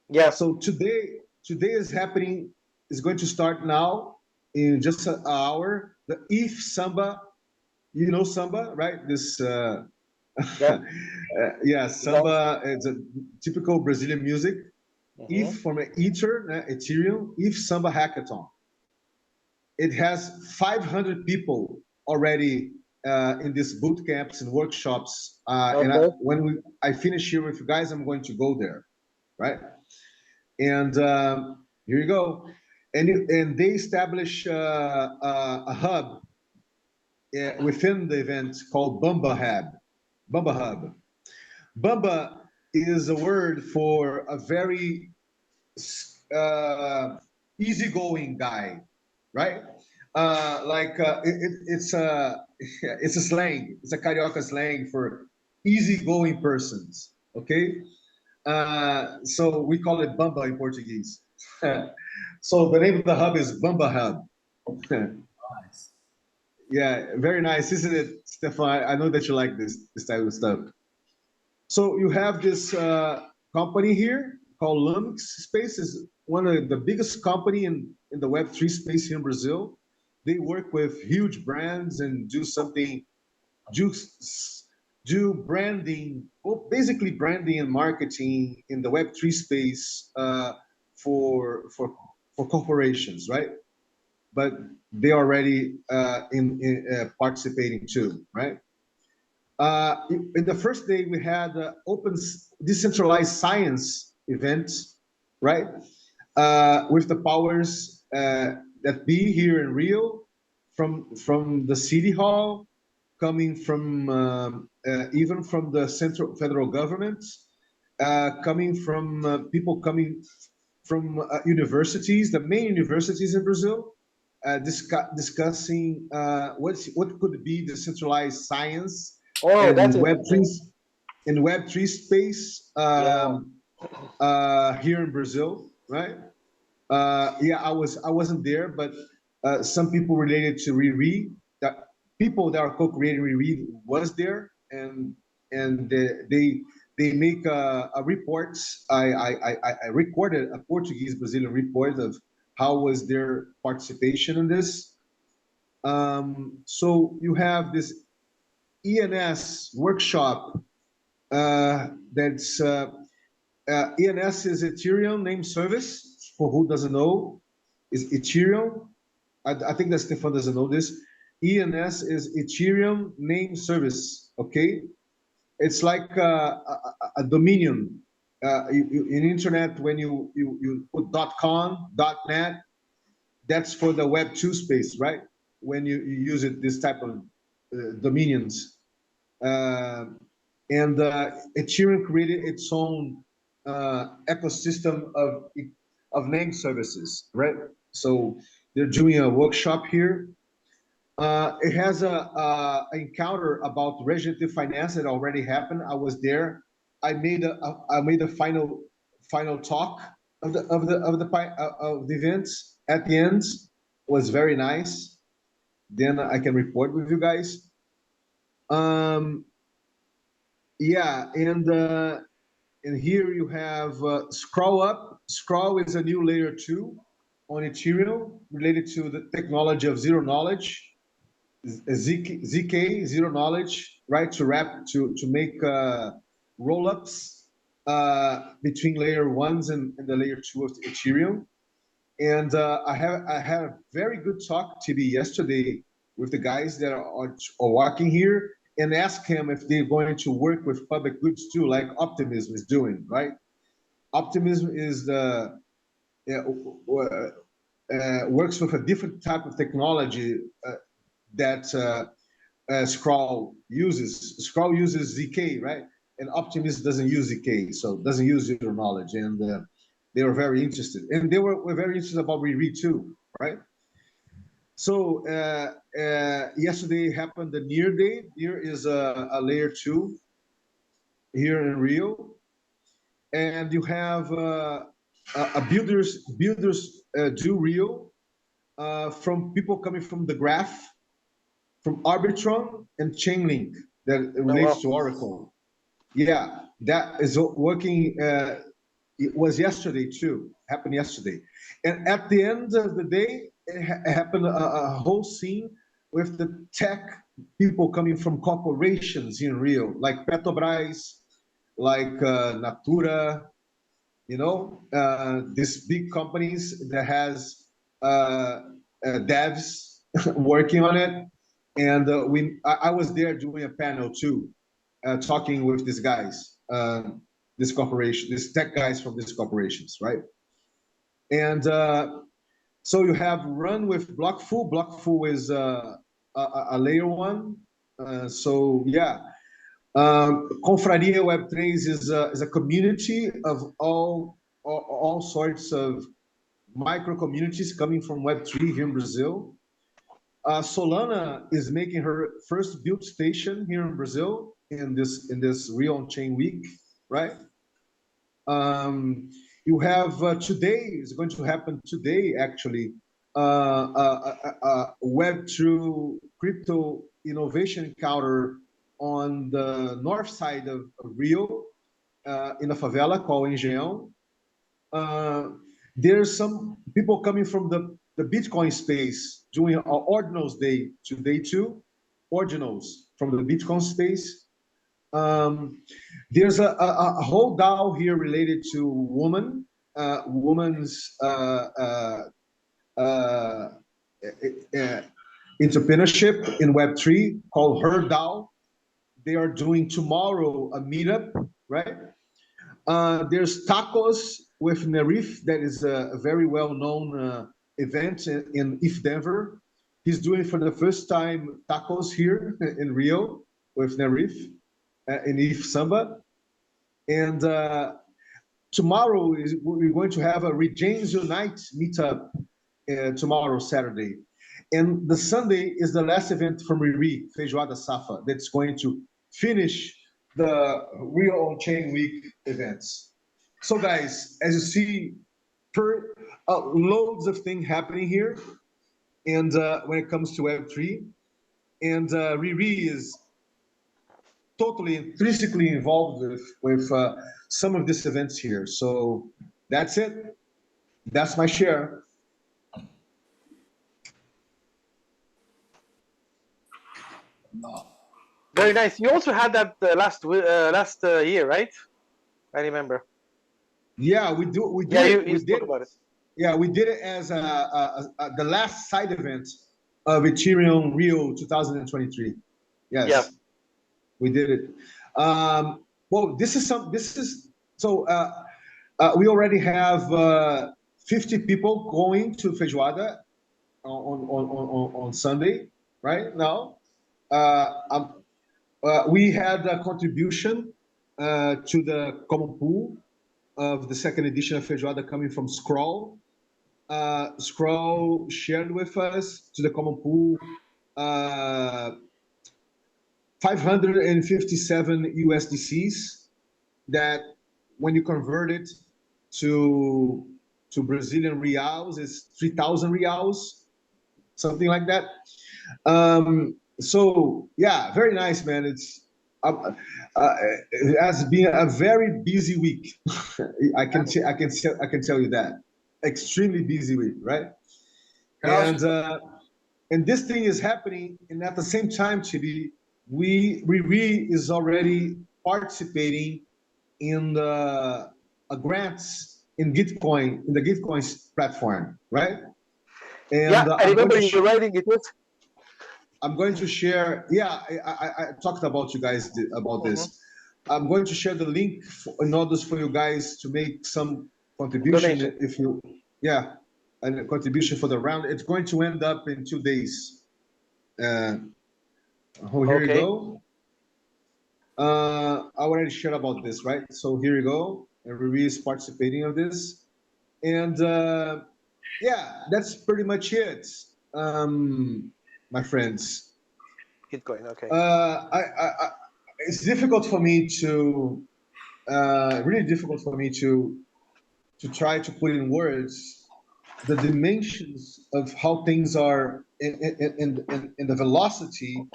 Yeah. So today is happening, is going to start now in just an hour. The If Samba, you know Samba, right? This Yeah. yeah, Samba is a typical Brazilian music. If from Ether, Ethereum, If Samba Hackathon. It has 500 people already in these boot camps and workshops. And when I finish here with you guys, I'm going to go there, right? And here you go. And they establish a hub within the event called Bamba Hub. Bamba Hub. Bamba is a word for a very easygoing guy, right? It's it's a slang. It's a carioca slang for easygoing persons. Okay, so we call it Bamba in Portuguese. So the name of the hub is Bamba Hub. Nice. Yeah, very nice, isn't it, Stefan? I know that you like this type of stuff. So you have this company here called Lumix Space. Is one of the biggest company in the Web3 space here in Brazil. They work with huge brands and do something, do, do branding, well, basically branding and marketing in the Web3 space for corporations, right? But they are already participating too, right? In the first day, we had open decentralized science event, right? With the powers that be here in Rio, from the city hall, coming from even from the central federal government, coming from people coming from universities, the main universities in Brazil, discussing what could be decentralized science Oh, that's and interesting. Web3 space Yeah. here in Brazil, right? Yeah, I wasn't there, but some people related to Riri, that people that are co-creating Riri was there, and they make a report. I recorded a Portuguese Brazilian report of how was their participation in this. So you have this ENS workshop that's ENS is Ethereum name service. For who doesn't know, is Ethereum. I think that Stefan doesn't know this. ENS is Ethereum name service. Okay, it's like a dominion. In internet, when you put .com, .net, that's for the Web2 space, right? When you use it, this type of dominions. Uh, and Ethereum created its own ecosystem of name services, right? So they're doing a workshop here. It has a encounter about regenerative finance that already happened. I was there. I made a final talk of the events at the end. Was very nice. Then I can report with you guys. Yeah, and here you have scroll up. Scroll is a new layer 2 on Ethereum related to the technology of zero knowledge. ZK, zero knowledge, right? To make roll-ups between layer 1s and the layer 2 of Ethereum. And I had a very good talk TB yesterday with the guys that are working here, and ask him if they're going to work with public goods too, like Optimism is doing, right? Optimism is the works with a different type of technology that Scroll uses. Scroll uses ZK, right? And Optimism doesn't use ZK, so doesn't use zero knowledge. And they were very interested, and they were very interested about RWI too, right? So yesterday happened the Near Day. Near is a layer 2 here in Rio, and you have a builders do Rio from people coming from the Graph, from Arbitrum and Chainlink that relates to Oracle. Yeah, that is working. It was yesterday too. Happened yesterday, and at the end of the day, it happened a whole scene with the tech people coming from corporations in Rio, like Petrobras, like Natura, you know, these big companies that has devs working on it. And I was there doing a panel too, talking with these guys, this corporation, these tech guys from these corporations, right? And so you have run with Blockful. Blockful is a layer 1. So yeah, Confraria Web3 is a community of all sorts of micro communities coming from Web3 here in Brazil. Solana is making her first build station here in Brazil in this Rio on-chain week, right? You have today is going to happen today actually. Web2 crypto innovation encounter on the north side of Rio, in a favela called Engenhão. There's some people coming from the Bitcoin space doing an Ordinals Day today too. Ordinals from the Bitcoin space. There's a whole DAO here related to women's entrepreneurship in Web3 called Her DAO. They are doing tomorrow a meetup, right? There's Tacos with Nerif, that is a very well-known event in East Denver. He's doing for the first time tacos here in Rio with Nerif in If Samba. And tomorrow we're going to have a Regains Unite meetup tomorrow, Saturday. And the Sunday is the last event from RWI, Feijoada Safa, that's going to finish the Rio On-Chain Week events. So guys, as you see, loads of things happening here. And when it comes to Web3, and RWI is totally intrinsically involved with some of these events here. So that's it. That's my share. Very nice. You also had that last year, right? I remember. Yeah, we do. We did. Yeah, we you did spoke about it. Yeah, we did it as the last side event of Ethereum Rio 2023. Yes, Yeah. we did it. Well, this is so we already have 50 people going to Feijoada on Sunday, right now. We had a contribution to the common pool of the second edition of Feijoada coming from Scroll. Scroll shared with us to the common pool 557 USDCs that when you convert it to Brazilian reals, it's 3,000 reals, something like that. So yeah, very nice, man. It has been a very busy week. I can tell you that. Extremely busy week, right? And this thing is happening, and at the same time, Chibi, we is already participating in the grants in Gitcoin, in the Gitcoin platform, right? And yeah, I remember you writing it. I'm going to share. Yeah, I talked about you guys about this. I'm going to share the link in order for you guys to make some contribution. Donation. If you, yeah, and a contribution for the round. It's going to end up in 2 days. Here you go. I already shared about this, right? So here you go. RWI is participating of this, and yeah, that's pretty much it, my friends. Bitcoin, okay. It's difficult for me to, really difficult for me to try to put in words the dimensions of how things are in the velocity,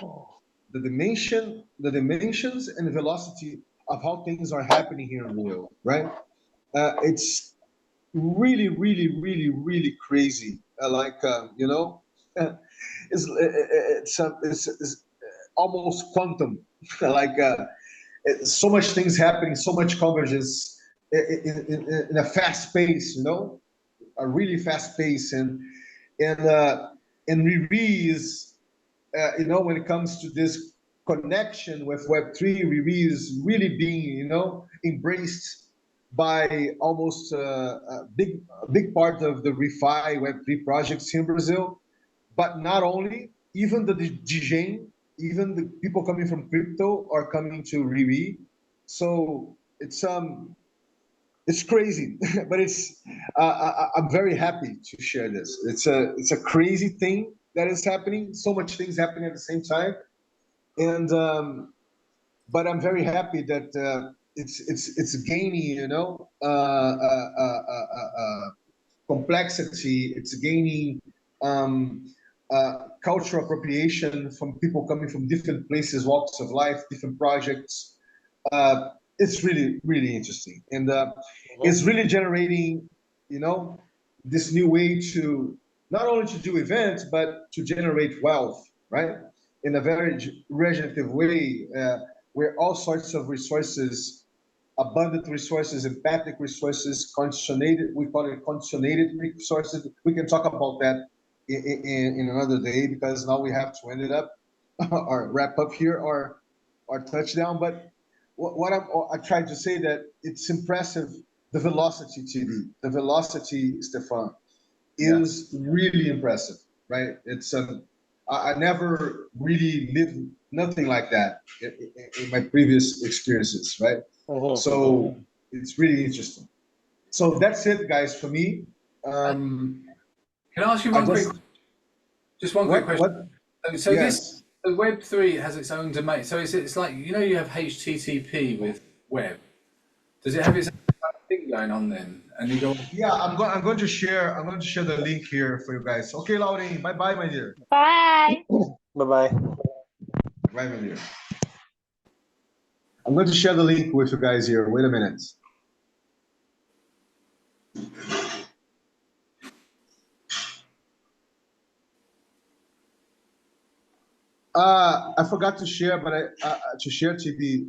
the dimensions and the velocity of how things are happening here in Rio, right? It's really, really, really, really crazy. You know, it's almost quantum. like so much things happening, so much convergence in a fast pace. You know, a really fast pace, and RWI is, you know, when it comes to this connection with Web3, RWI is really being, you know, embraced by almost a big part of the ReFi Web3 projects in Brazil. But not only, even the DJing, even the people coming from crypto are coming to RWI. So it's crazy, but I'm very happy to share this. It's a crazy thing that is happening. So much things happening at the same time, and but I'm very happy that it's gaining, you know, complexity. It's gaining cultural appropriation from people coming from different places, walks of life, different projects. It's really, really interesting, and it's really generating, you know, this new way to not only to do events but to generate wealth, right? In a very regenerative way, where all sorts of resources, abundant resources, empathic resources, conditionated, we call it conditionated resources. We can talk about that in another day, because now we have to end it up or wrap up here or touchdown. But what I tried to say, that it's impressive, the velocity, TD, the velocity, Stefan, is really impressive, right? It's I never really lived nothing like that in my previous experiences, right? So it's really interesting. So that's it, guys, for me. Can I ask you one quick question? So yes. the Web3 has its own domain. So it's like, you know, you have HTTP with web. Does it have its own thing going on then? And you go, yeah, I'm going to share the link here for you guys. Okay, Lauren, bye bye, my dear. Bye. Bye-bye. Bye, my dear. I'm going to share the link with you guys here. Wait a minute. I forgot to share, but to share TV.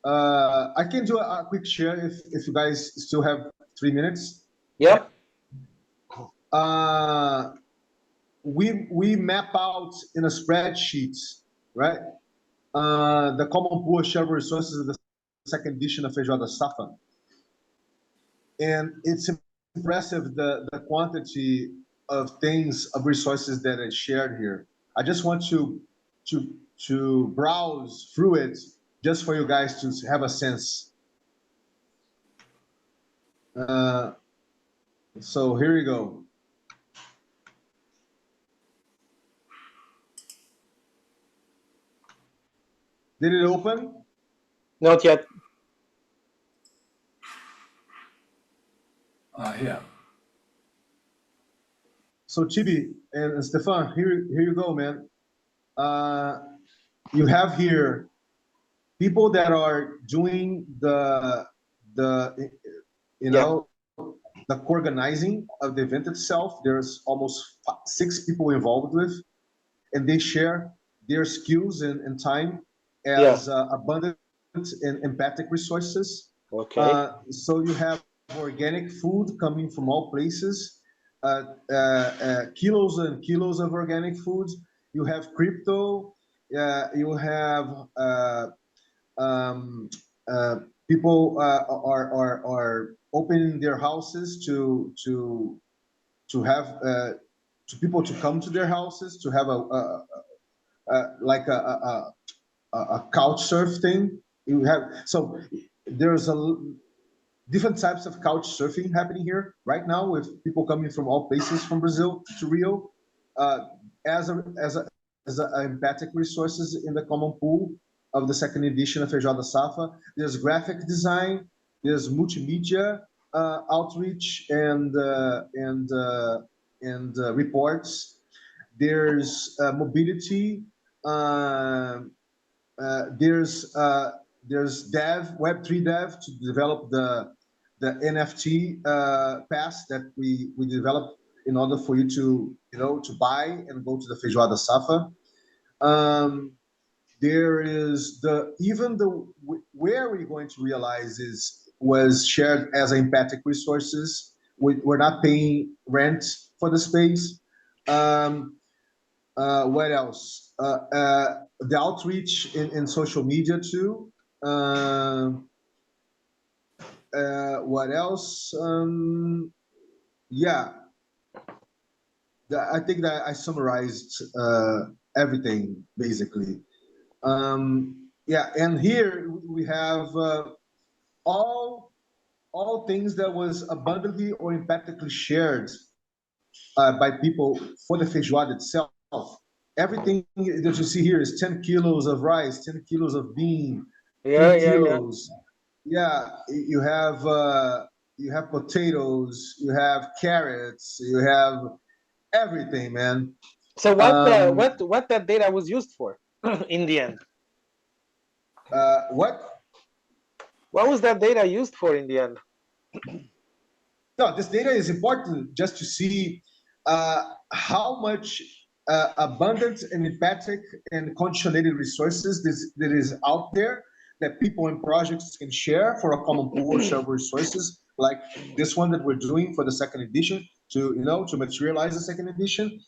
I can do a quick share if you guys still have 3 minutes. Yep. We map out in a spreadsheet, right? The common pool of shareable resources of the second edition of Feijoada Safa. And it's impressive the quantity of things, of resources that I shared here. I just want to browse through it just for you guys to have a sense. So here you go. Did it open? Not yet. Yeah. So Chibi and Stefan, here you go, man. You have here people that are doing the you know the organizing of the event itself. There's almost 6 people involved with, and they share their skills and time as abundant and empathic resources. Okay. So you have organic food coming from all places, kilos and kilos of organic food. You have crypto. You have um, uh, people are opening their houses to have to people to come to their houses to have like a couch surf thing. You have so there's a different types of couch surfing happening here right now with people coming from all places from Brazil to Rio uh, as a empathic resources in the common pool of the second edition of Feijoada Safa. There's graphic design, there's multimedia outreach and reports. There's mobility. Uh, uh, there's uh, there's Web3 dev to develop the NFT pass that we developed in order for you to to buy and go to the Feijoada Safa. Um, there is even the where we're going to realize is was shared as empathic resources. We're not paying rent for the space. What else? The outreach in social media too. What else? Yeah, I think that I summarized everything basically. Yeah, and here we have all things that was abundantly or empathically shared by people for the feijoada itself. Everything that you see here is 10 kilos of rice, 10 kilos of bean, Yeah, 3 yeah, yeah. kilos. Yeah, you have potatoes, you have carrots, you have everything, man. So Um, what that data was used for in the end? what? What was that data used for in the end? No, this data is important just to see how much abundant and empathic and conditionated resources that is out there that people and projects can share for a common pool of shareable resources, like this one that we're doing for the second edition to materialize the second edition.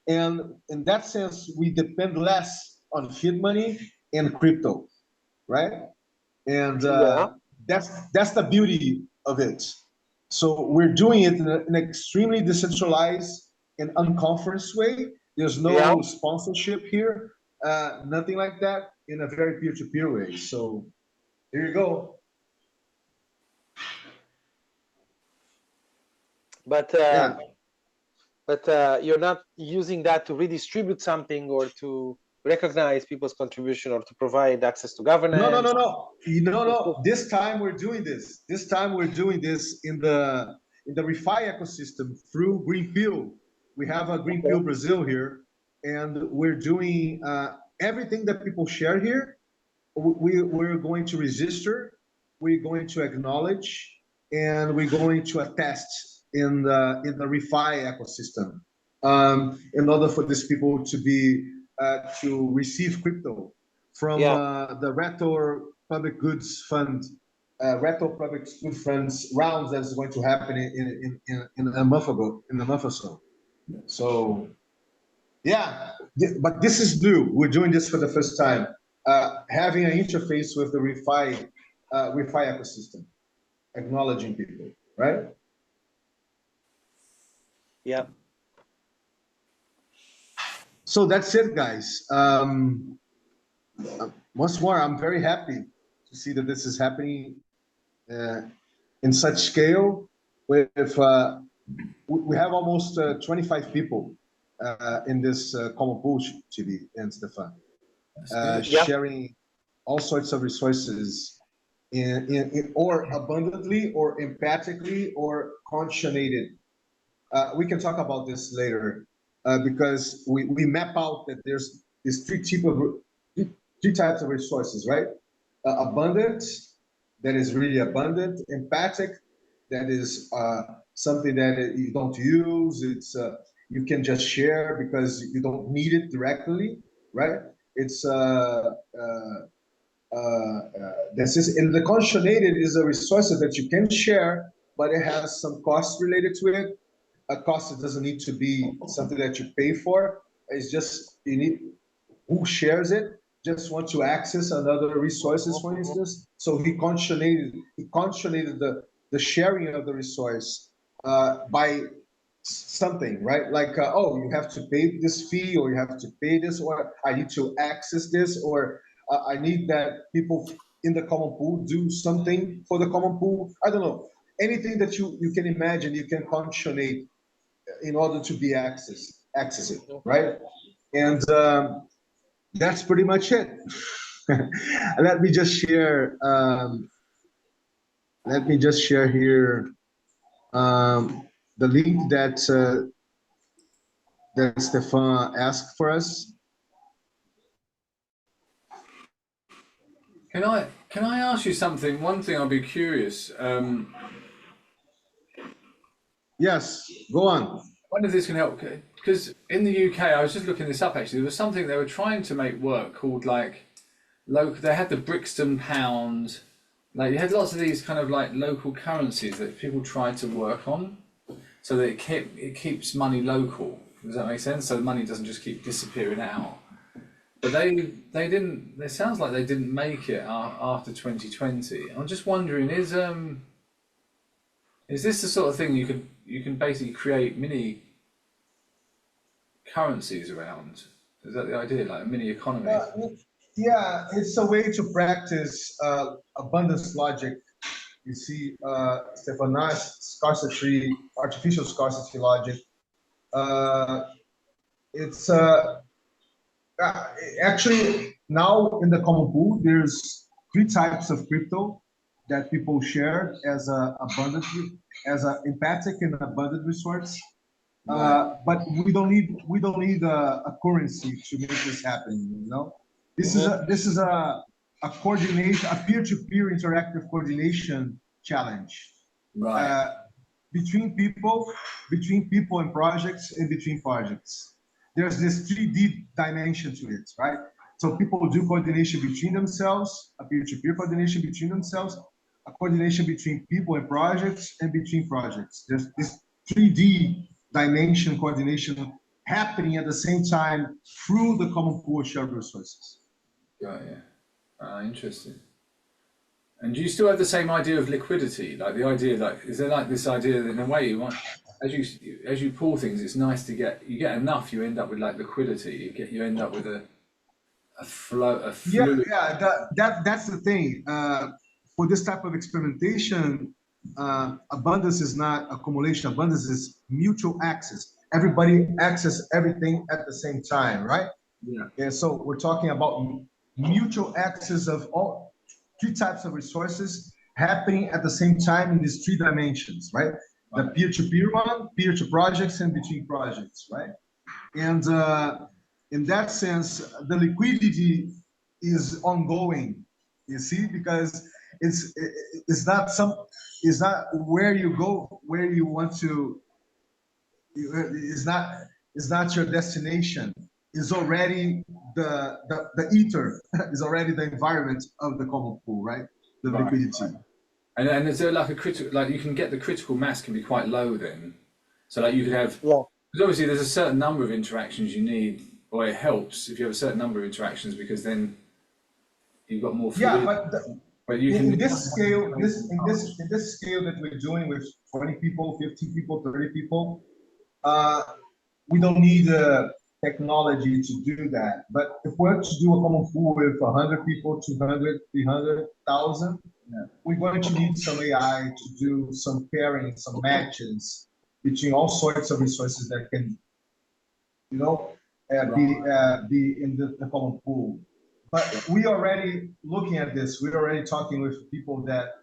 And in that sense, we depend less on fiat money and crypto, right? And Yeah, that's the beauty of it. So we're doing it in an extremely decentralized and unconference way. There's yeah. no sponsorship here, nothing like that, in a very peer-to-peer way. So here you go. But Yeah. You're not using that to redistribute something or to recognize people's contribution or to provide access to No, no, governance. no, no. This time we're doing this. This time we're doing this in the ReFi ecosystem through Greenfield. We have a Greenfield Brazil here, and we're doing everything that people share here. We're going to register, we're going to acknowledge, and we're going to attest in the ReFi ecosystem in order for these people to receive crypto from Yeah, the Retro Public Goods Fund, Retro Public Goods Funds rounds that's going to happen in a month or so. So yeah, but this is new. We're doing this for the first time. Having an interface with the ReFi ecosystem, acknowledging people, right? yeah. So that's it, guys. Once more, I'm very happy to see that this is happening in such scale. with we have almost 25 people in this common pool, Chibi and Stefan, Yeah. sharing all sorts of resources in or abundantly or empathically or conscionated. We can talk about this later because we map out that there's these three types of resources, right? Abundant, that is really abundant. Empathic, that is something that you don't use. It's you can just share because you don't need it directly, right? It's this is and the conscionated is a resource that you can share, but it has some costs related to it. A cost that doesn't need to be something that you pay for. It's just you need who shares it just want to access another resources, for instance. So he conscionated the sharing of the resource by something, right? Like, oh, you have to pay this fee, or you have to pay this, or I need to access this, or I need that people in the common pool do something for the common pool. I don't know. Anything that you can imagine, you can conscionate in order to be access it, right? And that's pretty much it. Let me just share. Let me just share here the link that Stefan asked for us. Can I ask you something? One thing I'll be curious. Yes, go on. I wonder if this can help, because in the UK, I was just looking this up actually. There was something they were trying to make work called like local. They had the Brixton pound. Like you had lots of these kind of like local currencies that people tried to work on, so that it keeps money local. Does that make sense? So the money doesn't just keep disappearing out. But they didn't. It sounds like they didn't make it after 2020. I'm just wondering, is this the sort of thing you can basically create mini currencies around? Is that the idea, like a mini economy? Yeah, it's a way to practice abundance logic. You see, Stefan's scarcity, artificial scarcity logic. It's actually now in the common pool, there's three types of crypto that people share as a abundant, as an empathic and abundant resource. But we don't need a currency to make this happen. You know, this is a coordination, a peer-to-peer interactive coordination challenge. Right. Between people and projects, and between projects. There's this 3D dimension to it, right? So people do coordination between themselves, a peer-to-peer coordination between themselves, a coordination between people and projects, and between projects. There's this 3D dimension coordination happening at the same time through the common pool of shared resources. Got yeah. Interesting. And do you still have the same idea of liquidity? Like the idea, like is there like this idea that in a way you want, as you pull things, it's nice to get enough, you end up with like liquidity. You end up with a flow. Yeah, that's the thing. For this type of experimentation, abundance is not accumulation. Abundance is mutual access. Everybody access everything at the same time, right? Yeah. And so we're talking about mutual access of all three types of resources happening at the same time in these three dimensions, right? The peer-to-peer one, peer-to-projects, and between projects, right? And in that sense, the liquidity is ongoing, you see, because it's not where you go, where you want to, it's not your destination. It's already the ether, is already the environment of the common pool, right? The liquidity. And is there like a critical, like you can get the critical mass can be quite low then? So like you could have, because obviously there's a certain number of interactions you need, or it helps if you have a certain number of interactions because then you've got more fluidity. Yeah, but you can in this scale that we're doing with 20 people, 15 people, 30 people, we don't need technology to do that. But if we're to do a common pool with 100 people, 200, 300,000, we're going to need some AI to do some pairing, some matches between all sorts of resources that can, you know, be in the common pool. But we already looking at this. We're already talking with people that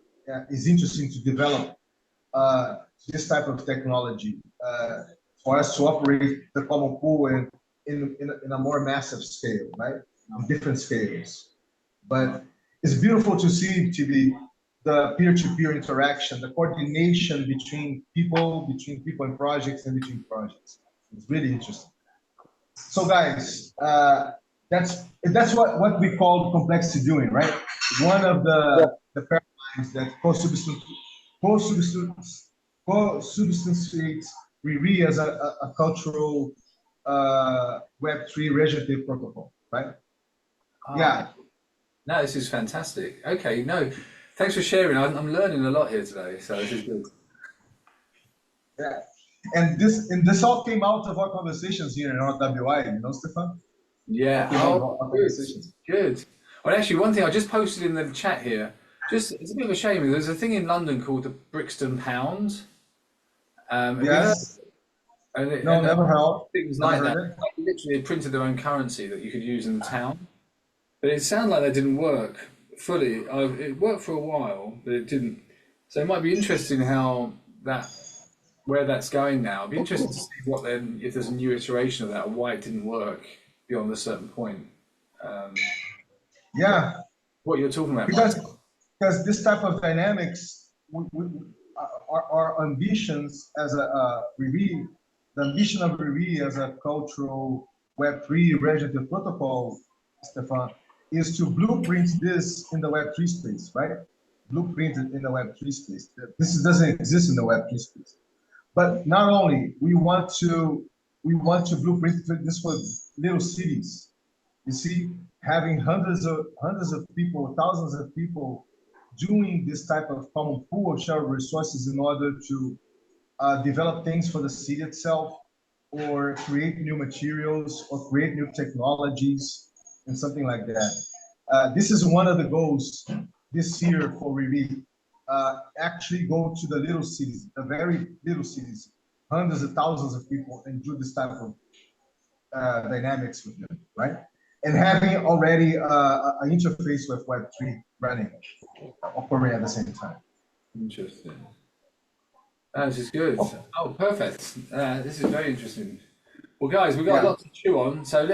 is interesting to develop this type of technology for us to operate the common pool and in a more massive scale, right? In different scales. But it's beautiful to see the peer-to-peer interaction, the coordination between people and projects, and between projects. It's really interesting. So guys, that's what we call complexity doing, right? One of the paradigms that co-substantiates RWI as a cultural Web3 regenerative protocol, right? Yeah. No, this is fantastic. Okay, no, thanks for sharing. I'm learning a lot here today, so this is good. Yeah, and this all came out of our conversations here in RWI, you know, Stefan? Yeah. Our conversations. Good. Well, actually, one thing I just posted in the chat here. Just it's a bit of a shame. There's a thing in London called the Brixton Pound. Yes. No, never heard. Things Never like that. heard it. They literally printed their own currency that you could use in the town. But it sounded like that didn't work fully. It worked for a while, but it didn't. So it might be interesting where that's going now. It'd be interesting to see if there's a new iteration of that, or why it didn't work beyond a certain point. Yeah, What you're talking about, Mike. because this type of dynamics, our ambitions as a RWI, the ambition of RWI as a cultural Web3 regenerative protocol, Stefan, is to blueprint this in the Web3 space, right? Blueprint it in the Web3 space. This doesn't exist in the Web3 space. But not only we want to blueprint this for little cities. You see, having hundreds of people, thousands of people doing this type of common pool of shared resources in order to develop things for the city itself, or create new materials, or create new technologies, and something like that. This is one of the goals this year for RWI. Actually go to the little cities, the very little cities, hundreds of thousands of people, and do this type of dynamics with them, right? And having already an interface with Web3 running, operating at the same time. Interesting. This is good. Oh, perfect. This is very interesting. Well, guys, we've got lots to chew on, so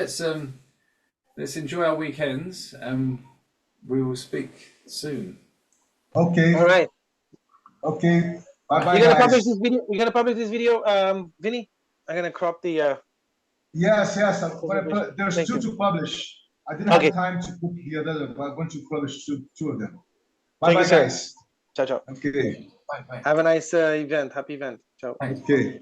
let's enjoy our weekends, and we will speak soon. Okay. All right. Okay. Bye bye. You're gonna publish this video. You're gonna publish this video, Vinny. I'm gonna crop the. Yes. There's two to publish. I didn't have time to put the other, but I'm going to publish two of them. Bye bye, guys. Ciao, ciao. Okay. Bye. Have a nice event. Happy event. Ciao. Okay.